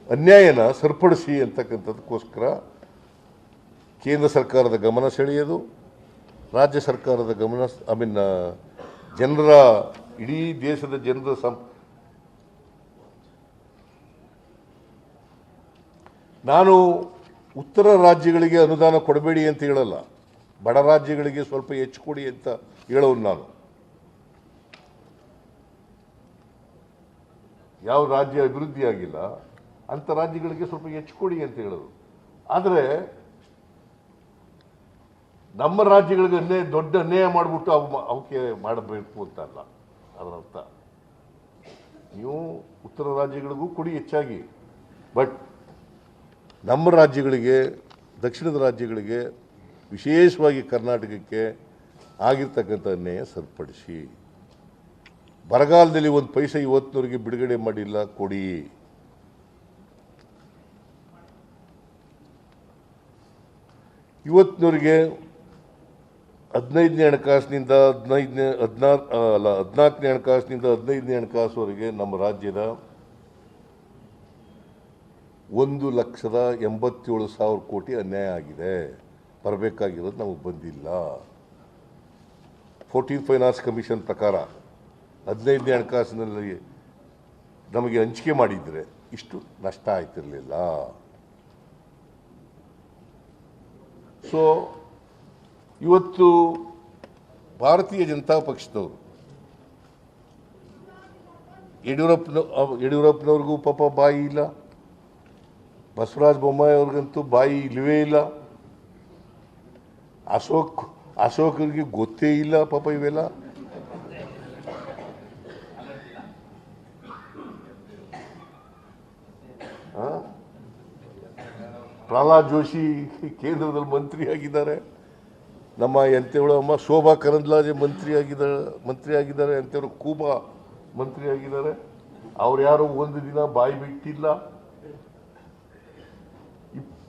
ಅನ್ಯಾಯನ ಸರಿಪಡಿಸಿ ಅಂತಕ್ಕಂಥದಕ್ಕೋಸ್ಕರ ಕೇಂದ್ರ ಸರ್ಕಾರದ ಗಮನ ಸೆಳೆಯೋದು, ರಾಜ್ಯ ಸರ್ಕಾರದ ಗಮನ, ಜನರ, ಇಡೀ ದೇಶದ ಜನರ ನಾನು ಉತ್ತರ ರಾಜ್ಯಗಳಿಗೆ ಅನುದಾನ ಕೊಡಬೇಡಿ ಅಂತ ಹೇಳಲ್ಲ, ಬಡ ರಾಜ್ಯಗಳಿಗೆ ಸ್ವಲ್ಪ ಹೆಚ್ಚು ಕೊಡಿ ಅಂತ ಹೇಳೋನು ನಾನು. ಯಾವ ರಾಜ್ಯ ಅಭಿವೃದ್ಧಿ ಆಗಿಲ್ಲ ಅಂಥ ರಾಜ್ಯಗಳಿಗೆ ಸ್ವಲ್ಪ ಹೆಚ್ಚು ಕೊಡಿ ಅಂತ ಹೇಳೋದು. ಆದರೆ ನಮ್ಮ ರಾಜ್ಯಗಳಿಗೆ ದೊಡ್ಡ ಅನ್ಯಾಯ ಮಾಡಿಬಿಟ್ಟು ಅವಕ್ಕೆ ಮಾಡಬೇಕು ಅಂತ ಅಲ್ಲ ಅದರ ಅರ್ಥ. ನೀವು ಉತ್ತರ ರಾಜ್ಯಗಳಿಗೂ ಕೊಡಿ ಹೆಚ್ಚಾಗಿ, ಬಟ್ ನಮ್ಮ ರಾಜ್ಯಗಳಿಗೆ, ದಕ್ಷಿಣದ ರಾಜ್ಯಗಳಿಗೆ, ವಿಶೇಷವಾಗಿ ಕರ್ನಾಟಕಕ್ಕೆ ಆಗಿರ್ತಕ್ಕಂಥ ಅನ್ಯಾಯ ಸರಿಪಡಿಸಿ. ಬರಗಾಲದಲ್ಲಿ ಒಂದು ಪೈಸೆ ಇವತ್ತಿನವರೆಗೆ ಬಿಡುಗಡೆ ಮಾಡಿಲ್ಲ, ಕೊಡಿ. ಇವತ್ತಿನವರೆಗೆ 15ನೇ ಹಣಕಾಸಿನಿಂದ 14ನೇ ಹಣಕಾಸಿನಿಂದ 15ನೇ ಹಣಕಾಸುವರೆಗೆ ನಮ್ಮ ರಾಜ್ಯದ 1,87,000 ಕೋಟಿ ಅನ್ಯಾಯ ಆಗಿದೆ. ಬರಬೇಕಾಗಿರೋದು ನಮಗೆ ಬಂದಿಲ್ಲ. 14th ಫೈನಾನ್ಸ್ ಕಮಿಷನ್ ಪ್ರಕಾರ 15ನೇ ಹಣಕಾಸಿನಲ್ಲಿ ನಮಗೆ ಹಂಚಿಕೆ ಮಾಡಿದರೆ ಇಷ್ಟು ನಷ್ಟ ಆಯ್ತಿರಲಿಲ್ಲ. ಸೊ ಇವತ್ತು ಭಾರತೀಯ ಜನತಾ ಪಕ್ಷದವರು ಯಡಿಯೂರಪ್ಪನವ್ರಿಗೂ ಪಾಪ ಬಾಯಿ ಇಲ್ಲ, ಬಸವರಾಜ ಬೊಮ್ಮಾಯಿ ಅವ್ರಿಗಂತೂ ಬಾಯಿ ಇಲ್ಲವೇ ಇಲ್ಲ, ಅಶೋಕರಿಗೆ ಗೊತ್ತೇ ಇಲ್ಲ ಪಾಪ ಇವೆಲ್ಲ. ಪ್ರಹ್ಲಾದ್ ಜೋಶಿ ಕೇಂದ್ರದಲ್ಲಿ ಮಂತ್ರಿ ಆಗಿದ್ದಾರೆ, ನಮ್ಮ ಎಂತೆವಳು ಅಮ್ಮ ಶೋಭಾ ಕರಂದ್ಲಾಜೆ ಮಂತ್ರಿ ಆಗಿದ್ದಾರೆ, ಎಂತೆವರು ಕೂಬಾ ಮಂತ್ರಿ ಆಗಿದ್ದಾರೆ. ಅವ್ರು ಯಾರು ಒಂದು ದಿನ ಬಾಯಿ ಬಿಟ್ಟಿಲ್ಲ.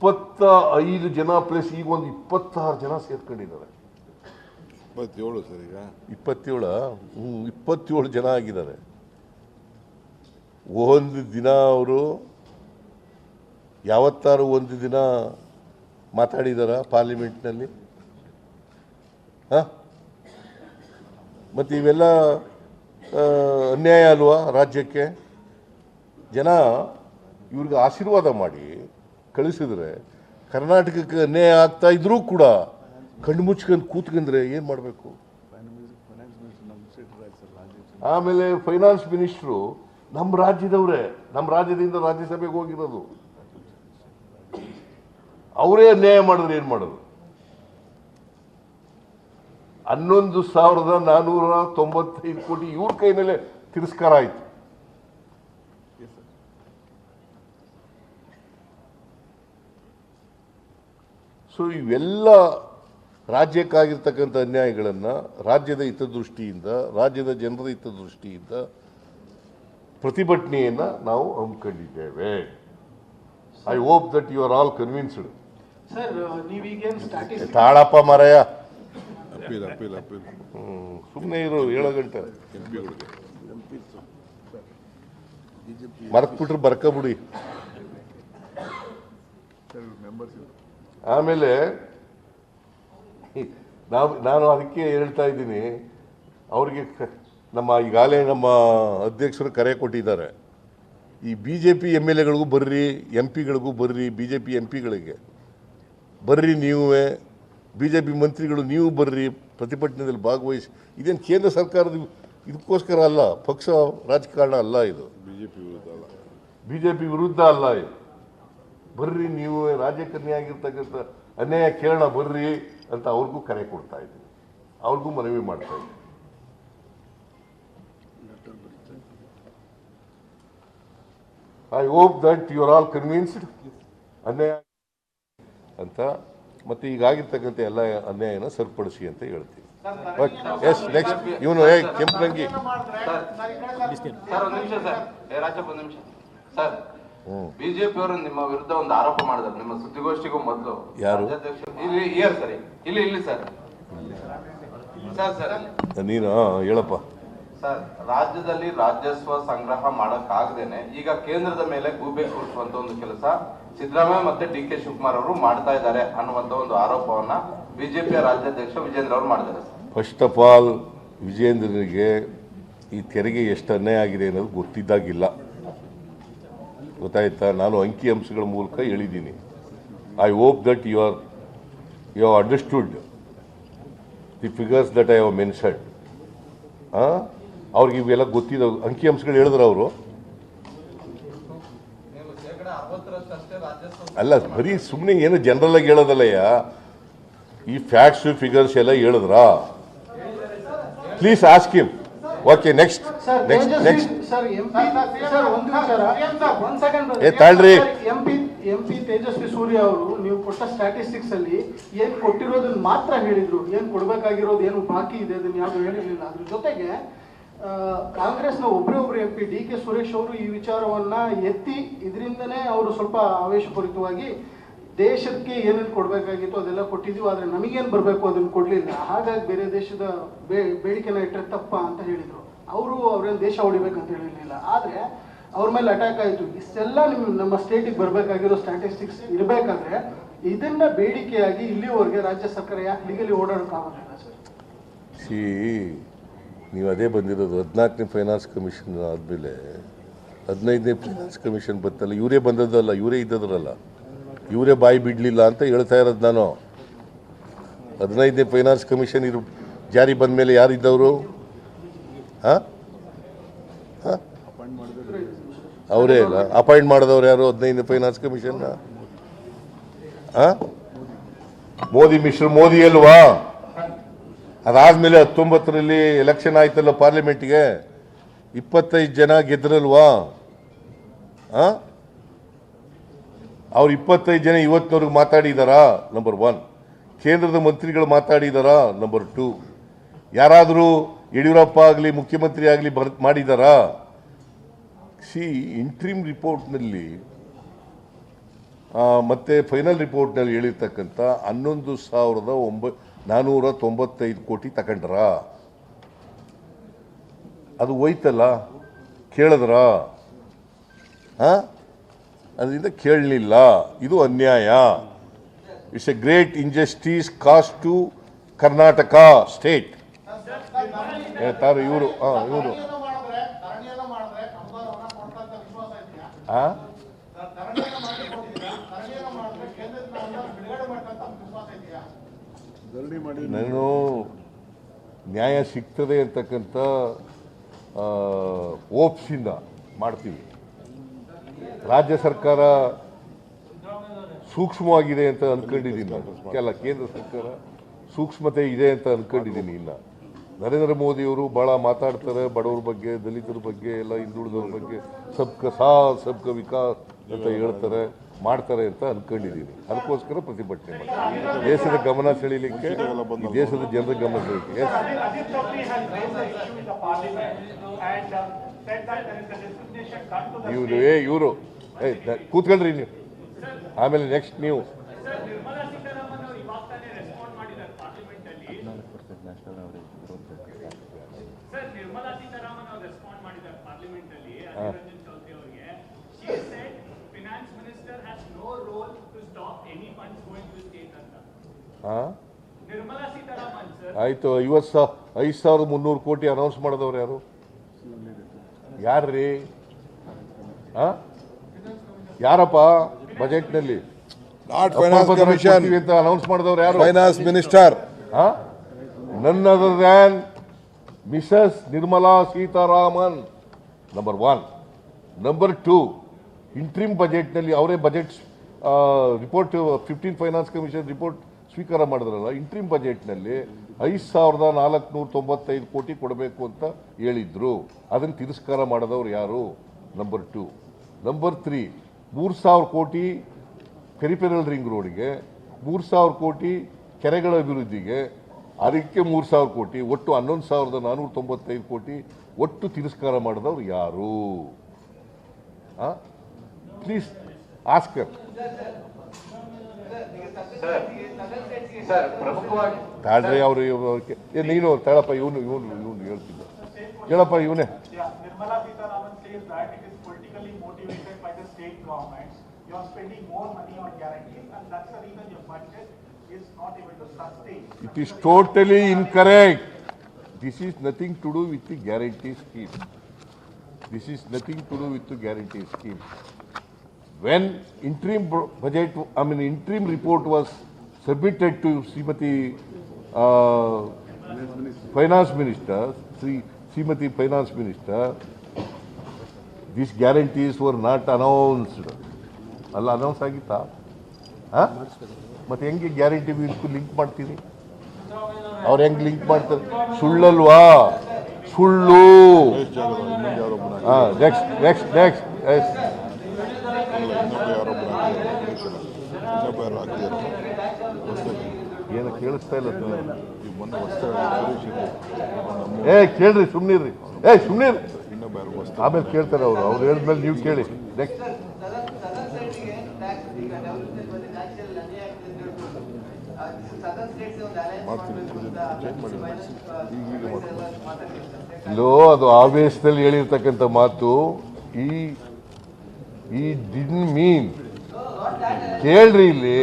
25 ಜನ ಪ್ಲಸ್ ಈಗ ಒಂದು 26 ಜನ ಸೇರ್ಕೊಂಡಿದ್ದಾರೆ. 27 ಸರ್, ಈಗ 27 ಜನ ಆಗಿದ್ದಾರೆ. ಒಂದು ದಿನ ಅವರು ಯಾವತ್ತಾರು ಒಂದು ದಿನ ಮಾತಾಡಿದಾರ ಪಾರ್ಲಿಮೆಂಟ್ನಲ್ಲಿ? ಮತ್ತು ಇವೆಲ್ಲ ಅನ್ಯಾಯ ಅಲ್ವಾ ರಾಜ್ಯಕ್ಕೆ? ಜನ ಇವ್ರಿಗೆ ಆಶೀರ್ವಾದ ಮಾಡಿ ಕಳಿಸಿದ್ರೆ ಕರ್ನಾಟಕಕ್ಕೆ ಅನ್ಯಾಯ ಆಗ್ತಾ ಇದ್ರೂ ಕೂಡ ಕಣ್ಣು ಮುಚ್ಕೊಂಡು ಕೂತ್ಕೊಂಡ್ರೆ ಏನು ಮಾಡಬೇಕು? ಆಮೇಲೆ ಫೈನಾನ್ಸ್ ಮಿನಿಸ್ಟ್ರು ನಮ್ಮ ರಾಜ್ಯದವರೇ, ನಮ್ಮ ರಾಜ್ಯದಿಂದ ರಾಜ್ಯಸಭೆಗೆ ಹೋಗಿರೋದು. ಅವರೇ ಅನ್ಯಾಯ ಮಾಡಿದ್ರೆ ಏನು ಮಾಡೋದು? 11,495 ಕೋಟಿ ಇವ್ರ ಕೈನಲ್ಲೇ ತಿರಸ್ಕಾರ ಆಯಿತು. ಸೊ ಇವೆಲ್ಲ ರಾಜ್ಯಕ್ಕಾಗಿರ್ತಕ್ಕಂಥ ಅನ್ಯಾಯಗಳನ್ನು ರಾಜ್ಯದ ಹಿತದೃಷ್ಟಿಯಿಂದ, ರಾಜ್ಯದ ಜನರ ಹಿತದೃಷ್ಟಿಯಿಂದ ಪ್ರತಿಭಟನೆಯನ್ನು ನಾವು ಹಮ್ಮಿಕೊಂಡಿದ್ದೇವೆ. I hope that you are all convinced. ತಾಳಪ್ಪ ಮಾರಾಯ, ಅಪೀಲ್ ಸುಮ್ಮನೆ ಇರು, 7 ಗಂಟೆ ಎಂಪಿಗಳಿಗೆ ಮರ್ತ್ಬಿಟ್ರೆ ಬರ್ಕೊಬಿಡಿ. ಆಮೇಲೆ ನಾನು ಅದಕ್ಕೆ ಹೇಳ್ತಾ ಇದ್ದೀನಿ, ಅವ್ರಿಗೆ ಈಗಾಗಲೇ ನಮ್ಮ ಅಧ್ಯಕ್ಷರು ಕರೆ ಕೊಟ್ಟಿದ್ದಾರೆ. ಈ BJP MLAಗಳಿಗೂ ಬರ್ರಿ, MP ಗಳಿಗೂ ಬರ್ರಿ, BJP MP ಗಳಿಗೆ ಬರ್ರಿ, ನೀವೇ BJP ಮಂತ್ರಿಗಳು ನೀವು ಬರ್ರಿ, ಪ್ರತಿಭಟನೆಯಲ್ಲಿ ಭಾಗವಹಿಸಿ. ಇದೇನು ಕೇಂದ್ರ ಸರ್ಕಾರದ ಇದಕ್ಕೋಸ್ಕರ ಅಲ್ಲ, ಪಕ್ಷ ರಾಜಕಾರಣ ಅಲ್ಲ ಇದು, BJP ವಿರುದ್ಧ ಅಲ್ಲ ಇದು. ಬರ್ರಿ ನೀವು, ರಾಜ್ಯಕ್ಕೆ ಅನ್ಯಾಯ ಆಗಿರ್ತಕ್ಕಂಥ ಅನ್ಯಾಯ ಕೇಳೋಣ ಬರ್ರಿ ಅಂತ ಅವ್ರಿಗೂ ಕರೆ ಕೊಡ್ತಾ ಇದ್ದೀನಿ, ಅವ್ರಿಗೂ ಮನವಿ ಮಾಡ್ತಾ ಇದ್ದೀನಿ. I hope that you are all convinced ಅನ್ಯಾಯ ಅಂತ, ಮತ್ತು ಈಗಾಗಿರ್ತಕ್ಕಂಥ ಎಲ್ಲ ಅನ್ಯಾಯನ ಸರಿಪಡಿಸಿ ಅಂತ ಹೇಳ್ತೀವಿ. ಎಸ್, ನೆಕ್ಸ್ಟ್ ಇವನು ಕೆಂಪರಂಗಿ ಸರ್, ಬಿಜೆಪಿ ಅವರು ನಿಮ್ಮ ವಿರುದ್ಧ ಒಂದು ಆರೋಪ ಮಾಡಿದ್ರು ನಿಮ್ಮ ಸುದ್ದಿಗೋಷ್ಠಿಗೂ ಮೊದಲು. ಯಾರು? ಇಲ್ಲಿ ಸರ್ ನೀನು ಹೇಳಪ್ಪ. ಸರ್, ರಾಜ್ಯದಲ್ಲಿ ರಾಜಸ್ವ ಸಂಗ್ರಹ ಮಾಡಕ್ಕಾಗದೇನೆ ಈಗ ಕೇಂದ್ರದ ಮೇಲೆ ಗೂಬೆ ಕೂರಿಸುವಂತ ಒಂದು ಕೆಲಸ ಸಿದ್ದರಾಮಯ್ಯ ಮತ್ತೆ DK ಶಿವಕುಮಾರ್ ಅವರು ಮಾಡ್ತಾ ಇದ್ದಾರೆ ಅನ್ನುವಂತ ಒಂದು ಆರೋಪವನ್ನ ಬಿಜೆಪಿಯ ರಾಜ್ಯಾಧ್ಯಕ್ಷ ವಿಜೇಂದ್ರ ಅವರು ಮಾಡಿದ್ದಾರೆ. ಫಸ್ಟ್ ಆಫ್ ಆಲ್, ವಿಜೇಂದ್ರನಿಗೆ ಈ ತೆರಿಗೆ ಎಷ್ಟು ಅನ್ಯಾಯ ಆಗಿದೆ ಅನ್ನೋದು ಗೊತ್ತಿದ್ದಾಗಿಲ್ಲ. ಗೊತ್ತಾಯ್ತಾ? ನಾನು ಅಂಕಿಅಂಶಗಳ ಮೂಲಕ ಹೇಳಿದ್ದೀನಿ. I hope that you have understood the figures that I have mentioned. ಅವ್ರಿಗೆ ಇವೆಲ್ಲ ಗೊತ್ತಿದ್ದ ಅಂಕಿಅಂಶಗಳು ಹೇಳಿದ್ರು ಅವರು. ಅಲ್ಲ, ಬರೀ ಸುಮ್ಮನೆ ಏನು ಜನರಲ್ ಆಗಿ ಹೇಳೋದಲ್ಲಯ್ಯ, ಈ ಫ್ಯಾಕ್ಟ್ಸ್ ಫಿಗರ್ಸ್ ಎಲ್ಲ ಹೇಳಿದ್ರಾ? Please ask him. Okay, next. Sir ಒಂದು ವಿಚಾರ, ತಾಳ್ರಿ. ಎಂಪಿ ತೇಜಸ್ವಿ ಸೂರ್ಯ ಅವರು ನೀವು ಕೊಟ್ಟ ಸ್ಟ್ಯಾಟಿಸ್ಟಿಕ್ಸ್ ಅಲ್ಲಿ ಏನ್ ಕೊಟ್ಟಿರೋದನ್ನ ಮಾತ್ರ ಹೇಳಿದ್ರು, ಏನ್ ಕೊಡ್ಬೇಕಾಗಿರೋದು ಏನು ಬಾಕಿ ಇದೆ ಅದನ್ನ ಯಾವ್ದು ಹೇಳಿರ್ಲಿಲ್ಲ. ಅದ್ರ ಜೊತೆಗೆ ಕಾಂಗ್ರೆಸ್ನ ಒಬ್ರು ಎಂಪಿ ಡಿ ಕೆ ಸುರೇಶ್ ಅವರು ಈ ವಿಚಾರವನ್ನ ಎತ್ತಿ ಇದರಿಂದನೇ ಅವರು ಸ್ವಲ್ಪ ಆವೇಶಪೂರಿತವಾಗಿ ದೇಶಕ್ಕೆ ಏನೇನು ಕೊಡಬೇಕಾಗಿತ್ತು ಅದೆಲ್ಲ ಕೊಟ್ಟಿದ್ದೀವಿ, ಆದರೆ ನಮಗೇನು ಬರಬೇಕು ಅದನ್ನು ಕೊಡಲಿಲ್ಲ, ಹಾಗಾಗಿ ಬೇರೆ ದೇಶದ ಬೇಡಿಕೆನ ಇಟ್ಟರೆ ತಪ್ಪ ಅಂತ ಹೇಳಿದರು. ಅವರು ಅವ್ರೇನು ದೇಶ ಹೊಡಿಬೇಕಂತ ಹೇಳಿರಲಿಲ್ಲ, ಆದರೆ ಅವ್ರ ಮೇಲೆ ಅಟ್ಯಾಕ್ ಆಯಿತು. ಇಷ್ಟೆಲ್ಲ ನಮ್ಮ ಸ್ಟೇಟಿಗೆ ಬರಬೇಕಾಗಿರೋ ಸ್ಟ್ಯಾಟಿಸ್ಟಿಕ್ಸ್ ಇರಬೇಕಾದ್ರೆ ಇದನ್ನ ಬೇಡಿಕೆಯಾಗಿ ಇಲ್ಲಿವರೆಗೆ ರಾಜ್ಯ ಸರ್ಕಾರ ಯಾಕೆ ಲೀಗಲಿ ಓಡಾಡೋಕ್ಕಾಗೋದಿಲ್ಲ ಸರ್? ನೀವು ಅದೇ ಬಂದಿರೋದು 14ನೇ ಫೈನಾನ್ಸ್ ಕಮಿಷನ್ ಆದಮೇಲೆ 15ನೇ ಫೈನಾನ್ಸ್ ಕಮಿಷನ್ ಬಂತಲ್ಲ, ಇವರೇ ಬಂದದ್ದಲ್ಲ, ಇವರೇ ಇದ್ದದ್ರಲ್ಲ, ಇವರೇ ಬಾಯಿ ಬಿಡಲಿಲ್ಲ ಅಂತ ಹೇಳ್ತಾ ಇರೋದು ನಾನು. 15ನೇ ಫೈನಾನ್ಸ್ ಕಮಿಷನ್ ಜಾರಿ ಬಂದ ಮೇಲೆ ಯಾರು ಇದ್ದವರು? ಅವರೇ ಇಲ್ಲ. ಅಪಾಯಿಂಟ್ ಮಾಡಿದವ್ರು ಯಾರು 15ನೇ ಫೈನಾನ್ಸ್ ಕಮಿಷನ್ನ? ಮೋದಿ ಅಲ್ವಾ? ಅದಾದ್ಮೇಲೆ 19ರಲ್ಲಿ ಎಲೆಕ್ಷನ್ ಆಯ್ತಲ್ಲ ಪಾರ್ಲಿಮೆಂಟ್ಗೆ, 25 ಜನ ಗೆದ್ರಲ್ವಾ? ಅವ್ರು 25 ಜನ ಇವತ್ತಿನವ್ರಿಗೆ ಮಾತಾಡಿದಾರಾ? ನಂಬರ್ 1. ಕೇಂದ್ರದ ಮಂತ್ರಿಗಳು ಮಾತಾಡಿದಾರಾ? ನಂಬರ್ 2. ಯಾರಾದರೂ ಯಡಿಯೂರಪ್ಪ ಆಗಲಿ ಮುಖ್ಯಮಂತ್ರಿ ಆಗಲಿ ಮಾಡಿದಾರಾ? ಇಂಟ್ರೀಮ್ ರಿಪೋರ್ಟ್ನಲ್ಲಿ ಮತ್ತೆ ಫೈನಲ್ ರಿಪೋರ್ಟ್ನಲ್ಲಿ ಹೇಳಿರ್ತಕ್ಕಂಥ 11,495 ಕೋಟಿ ತಗೊಂಡ್ರ, ಅದು ಹೋಯ್ತಲ್ಲ, ಕೇಳಿದ್ರ? ಅದರಿಂದ ಕೇಳಲಿಲ್ಲ. ಇದು ಅನ್ಯಾಯ. It's a great injustice cost to Karnataka state. ಹೇಳ್ತಾರೆ ಇವರು. ನಾನು ನ್ಯಾಯ ಸಿಗ್ತದೆ ಅಂತಕ್ಕಂಥ ಓಪ್ಸಿಂದ ಮಾಡ್ತೀವಿ. ರಾಜ್ಯ ಸರ್ಕಾರ ಸೂಕ್ಷ್ಮವಾಗಿದೆ ಅಂತ ಅಂದ್ಕೊಂಡಿದ್ದೀನಿ ನಾನು. ಕೇಂದ್ರ ಸರ್ಕಾರ ಸೂಕ್ಷ್ಮತೆ ಇದೆ ಅಂತ ಅಂದ್ಕೊಂಡಿದ್ದೀನಿ. ಇನ್ನು ನರೇಂದ್ರ ಮೋದಿಯವರು ಭಾಳ ಮಾತಾಡ್ತಾರೆ ಬಡವರ ಬಗ್ಗೆ, ದಲಿತರ ಬಗ್ಗೆ, ಎಲ್ಲ ಹಿಂದುಳಿದವ್ರ ಬಗ್ಗೆ, ಸಬ್ಕ ಸಾಥ್ ಸಬ್ಕ ವಿಕಾಸ್ ಅಂತ ಹೇಳ್ತಾರೆ, ಮಾಡ್ತಾರೆ ಅಂತ ಅಂದ್ಕೊಂಡಿದ್ದೀನಿ. ಅದಕ್ಕೋಸ್ಕರ ಪ್ರತಿಭಟನೆ ಮಾಡ್ತೀನಿ. ದೇಶದ ಗಮನ ಸೆಳೀಲಿಕ್ಕೆ, ಈ ದೇಶದ ಜನರ ಗಮನ ಸೆಳೀಲಿಕ್ಕೆ. ಇವರು ಕೂತ್ಕೊಳ್ರಿ ನೀವು, ಆಮೇಲೆ ನೆಕ್ಸ್ಟ್ ನೀವು. ಆಯ್ತು, 5,300 ಕೋಟಿ ಅನೌನ್ಸ್ ಮಾಡಿದವ್ರು ಯಾರು? ಯಾರ್ರೀ? ಯಾರಪ್ಪ ಬಜೆಟ್ನಲ್ಲಿ ನಾಟ್ ಫೈನಾನ್ಸ್ ಕಮಿಷನ್ ಅಂತ ಅನೌನ್ಸ್ ಮಾಡಿದವ್ರು ಯಾರು? Finance minister. ನನ್ other than Mrs Nirmala Sitharaman. Number 1. Number 2, interim ಬಜೆಟ್ನಲ್ಲಿ ಅವರೇ budget report 15 finance commission report ಸ್ವೀಕಾರ ಮಾಡಿದ್ರಲ್ಲ, ಇಂಟ್ರಿಮ್ ಬಜೆಟ್ನಲ್ಲಿ 5,495 ಕೋಟಿ ಕೊಡಬೇಕು ಅಂತ ಹೇಳಿದ್ರು. ಅದನ್ನು ತಿರಸ್ಕಾರ ಮಾಡಿದವ್ರು ಯಾರು? ನಂಬರ್ 2. ನಂಬರ್ 3, 3,000 ಕೋಟಿ ಪೆರಿಫೆರಲ್ ರಿಂಗ್ ರೋಡ್ಗೆ, 3,000 ಕೋಟಿ ಕೆರೆಗಳ ಅಭಿವೃದ್ಧಿಗೆ, ಅದಕ್ಕೆ 3,000 ಕೋಟಿ, ಒಟ್ಟು 11,495 ಕೋಟಿ ಒಟ್ಟು ತಿರಸ್ಕಾರ ಮಾಡಿದವ್ರು ಯಾರು? Please Oscar. ತಾಳ್ರಿ ಅವರು. ನೀನು ತಾಳಪ್ಪ, ಇವನು ಹೇಳ್ತಿದ್ದ ಕೇಳಪ್ಪ, ಇವನೇ. Nirmala Sitharaman says that it is politically motivated by the state governments. You are spending more money on guarantees, and that's the reason your budget is not able to sustain. It is totally incorrect. This is nothing to do with the guarantee scheme. This is nothing to do with the guarantee scheme. when interim budget, I mean interim report was submitted to Srimati Finance Minister, Srimati Finance Minister, these guarantees were not announced. ಅಲ್ಲ announce ಆಗಿತ್ತಾ? ಮತ್ತೆ ಹೆಂಗೆ guarantee ಇದಕ್ಕೂ link ಮಾಡ್ತೀರಿ? ಅವ್ರು ಹೆಂಗೆ link ಮಾಡ್ತಾರೆ? ಸುಳ್ಳಲ್ವಾ? ಸುಳ್ಳು. ನೆಕ್ಸ್ಟ್ ಏನು ಕೇಳಿಸ್ತಾ ಇಲ್ಲ. ಕೇಳ್ರಿ, ಸುಮ್ನಿರ್ರಿ. ಸುಮ್ನಿರ್ರಿ, ಆಮೇಲೆ ಕೇಳ್ತಾರೆ ಅವರು. ಅವ್ರು ಹೇಳಿದ್ಮೇಲೆ ನೀವು ಕೇಳಿ. ನೆಕ್ಸ್ಟ್ ಲೋ, ಅದು ಆವೇಶದಲ್ಲಿ ಹೇಳಿರ್ತಕ್ಕಂಥ ಮಾತು. ಈ ಡಿಡ್ಂಟ್ ಮೀನ್. ಕೇಳ್ರಿ, ಇಲ್ಲಿ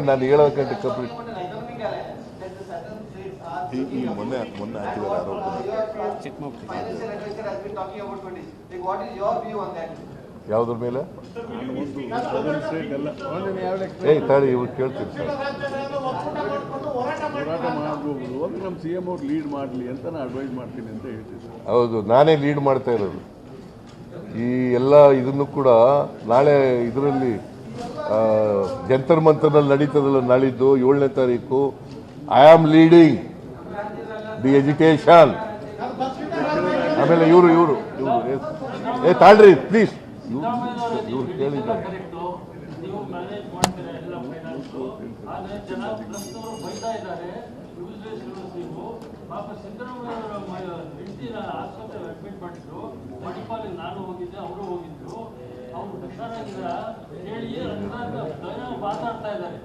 ನಾನು ಹೇಳೋಕಂತ ಕಂಪ್ಲೀಟ್. ಮೊನ್ನೆ ಹಾಕಿದ್ದಾರೆ ಆರೋಪ. ಯಾವುದ್ರ ಮೇಲೆ? ತಾಳಿ ಇವ್ರು ಕೇಳ್ತೀನಿ ಸರ್. ಹೋರಾಟ ಮಾಡಬಹುದು ಅಂದ್ರೆ ನಮ್ಮ CM ಅವ್ರು ಲೀಡ್ ಮಾಡಲಿ ಅಂತ ನಾನು ಅಡ್ವೈಸ್ ಮಾಡ್ತೀನಿ ಅಂತ ಹೇಳ್ತಿದ್ದೆ. ಹೌದು, ನಾನೇ ಲೀಡ್ ಮಾಡ್ತಾ ಇರೋದು ಈ ಎಲ್ಲ ಇದನ್ನು ಕೂಡ. ನಾಳೆ ಇದರಲ್ಲಿ ಜಂತರ್ ಮಂತರ್ನಲ್ಲಿ ನಡೀತದಲ್ಲ, ನಾಳಿದ್ದು 7ನೇ ತಾರೀಕು. I am leading the education. ಆಮೇಲೆ ಇವರು ತಾಳ್ರಿ ಪ್ಲೀಸ್. ಇವ್ರು ಕೇಳಿದ್ದಾರೆ. ನೀವು ಮ್ಯಾನೇಜ್ ಮಾಡ್ತೀರಾ ಎಲ್ಲ ಫೈನಾನ್ಸ್, ಆದ್ರೆ ಜನ ಪ್ರಸ್ತುತರು ಬೈತಾ ಇದ್ದಾರೆ. ನೀವು ಪಾಪ ಸಿದ್ದರಾಮಯ್ಯ ಹೆಂಡತಿನ ಆಸ್ಪತ್ರೆಗೆ ಅಡ್ಮಿಟ್ ಮಾಡಿದ್ರು. ಮಣಿಪಾಲಿಗೆ ನಾನು ಹೋಗಿದ್ದೆ, ಅವರು ಹೋಗಿದ್ರು. ಅವರು ಹುಷಾರಾಗಿಲ್ಲ ಹೇಳಿ ಮಾತಾಡ್ತಾ ಇದ್ದಾರೆ.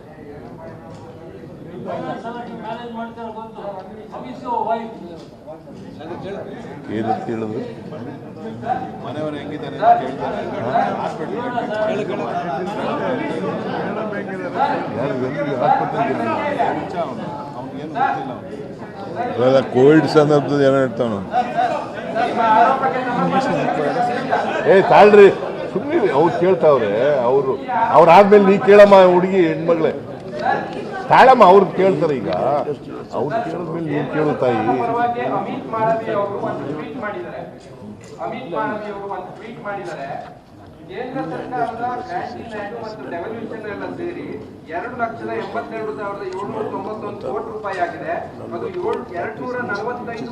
ಫೈನಾನ್ಸ್ ಎಲ್ಲ ನೀವು ಮ್ಯಾನೇಜ್ ಮಾಡ್ತೀರ ಗೊತ್ತು. How is your wife? ಏನಂತ ಹೇಳಿದ್ರು? ಮನೆಯವರು ಹೆಂಗಿದ್ದಾರೆ ಕೋವಿಡ್ ಸಂದರ್ಭದಲ್ಲಿ ಏನೋ ಹೇಳ್ತಾವ. ತಾಳ್ರಿ, ಸುಮ್ಮನೆ ಅವ್ರು ಕೇಳ್ತಾವ್ರೆ. ಅವ್ರಾದ್ಮೇಲೆ ನೀ ಕೇಳಮ್ಮ, ಹುಡುಗಿ ಹೆಣ್ಮಗಳೇ ತಾಳಮ್ಮ. ಅವ್ರು ಕೇಳ್ತಾರೆ. ಈಗ ಅವ್ರು ಕೇಳಿದ್ಮೇಲೆ ನೀವು ಕೇಳು ತಾಯಿ. ಅಮಿತ್ ಮಾಳವಿ ಅವರು ಒಂದು ಟ್ವೀಟ್ ಮಾಡಿದ್ದಾರೆ. ಕೇಂದ್ರ ಸರ್ಕಾರದ ಕ್ಯಾಂಟೀನ್ ಆಕ್ಟ್ ಮತ್ತು ಡೆವಲ್ಯೂಷನ್ ಎಲ್ಲ ಸೇರಿ 2,82,791 ಕೋಟಿ ರೂಪಾಯಿ ಆಗಿದೆ. ಅದು 245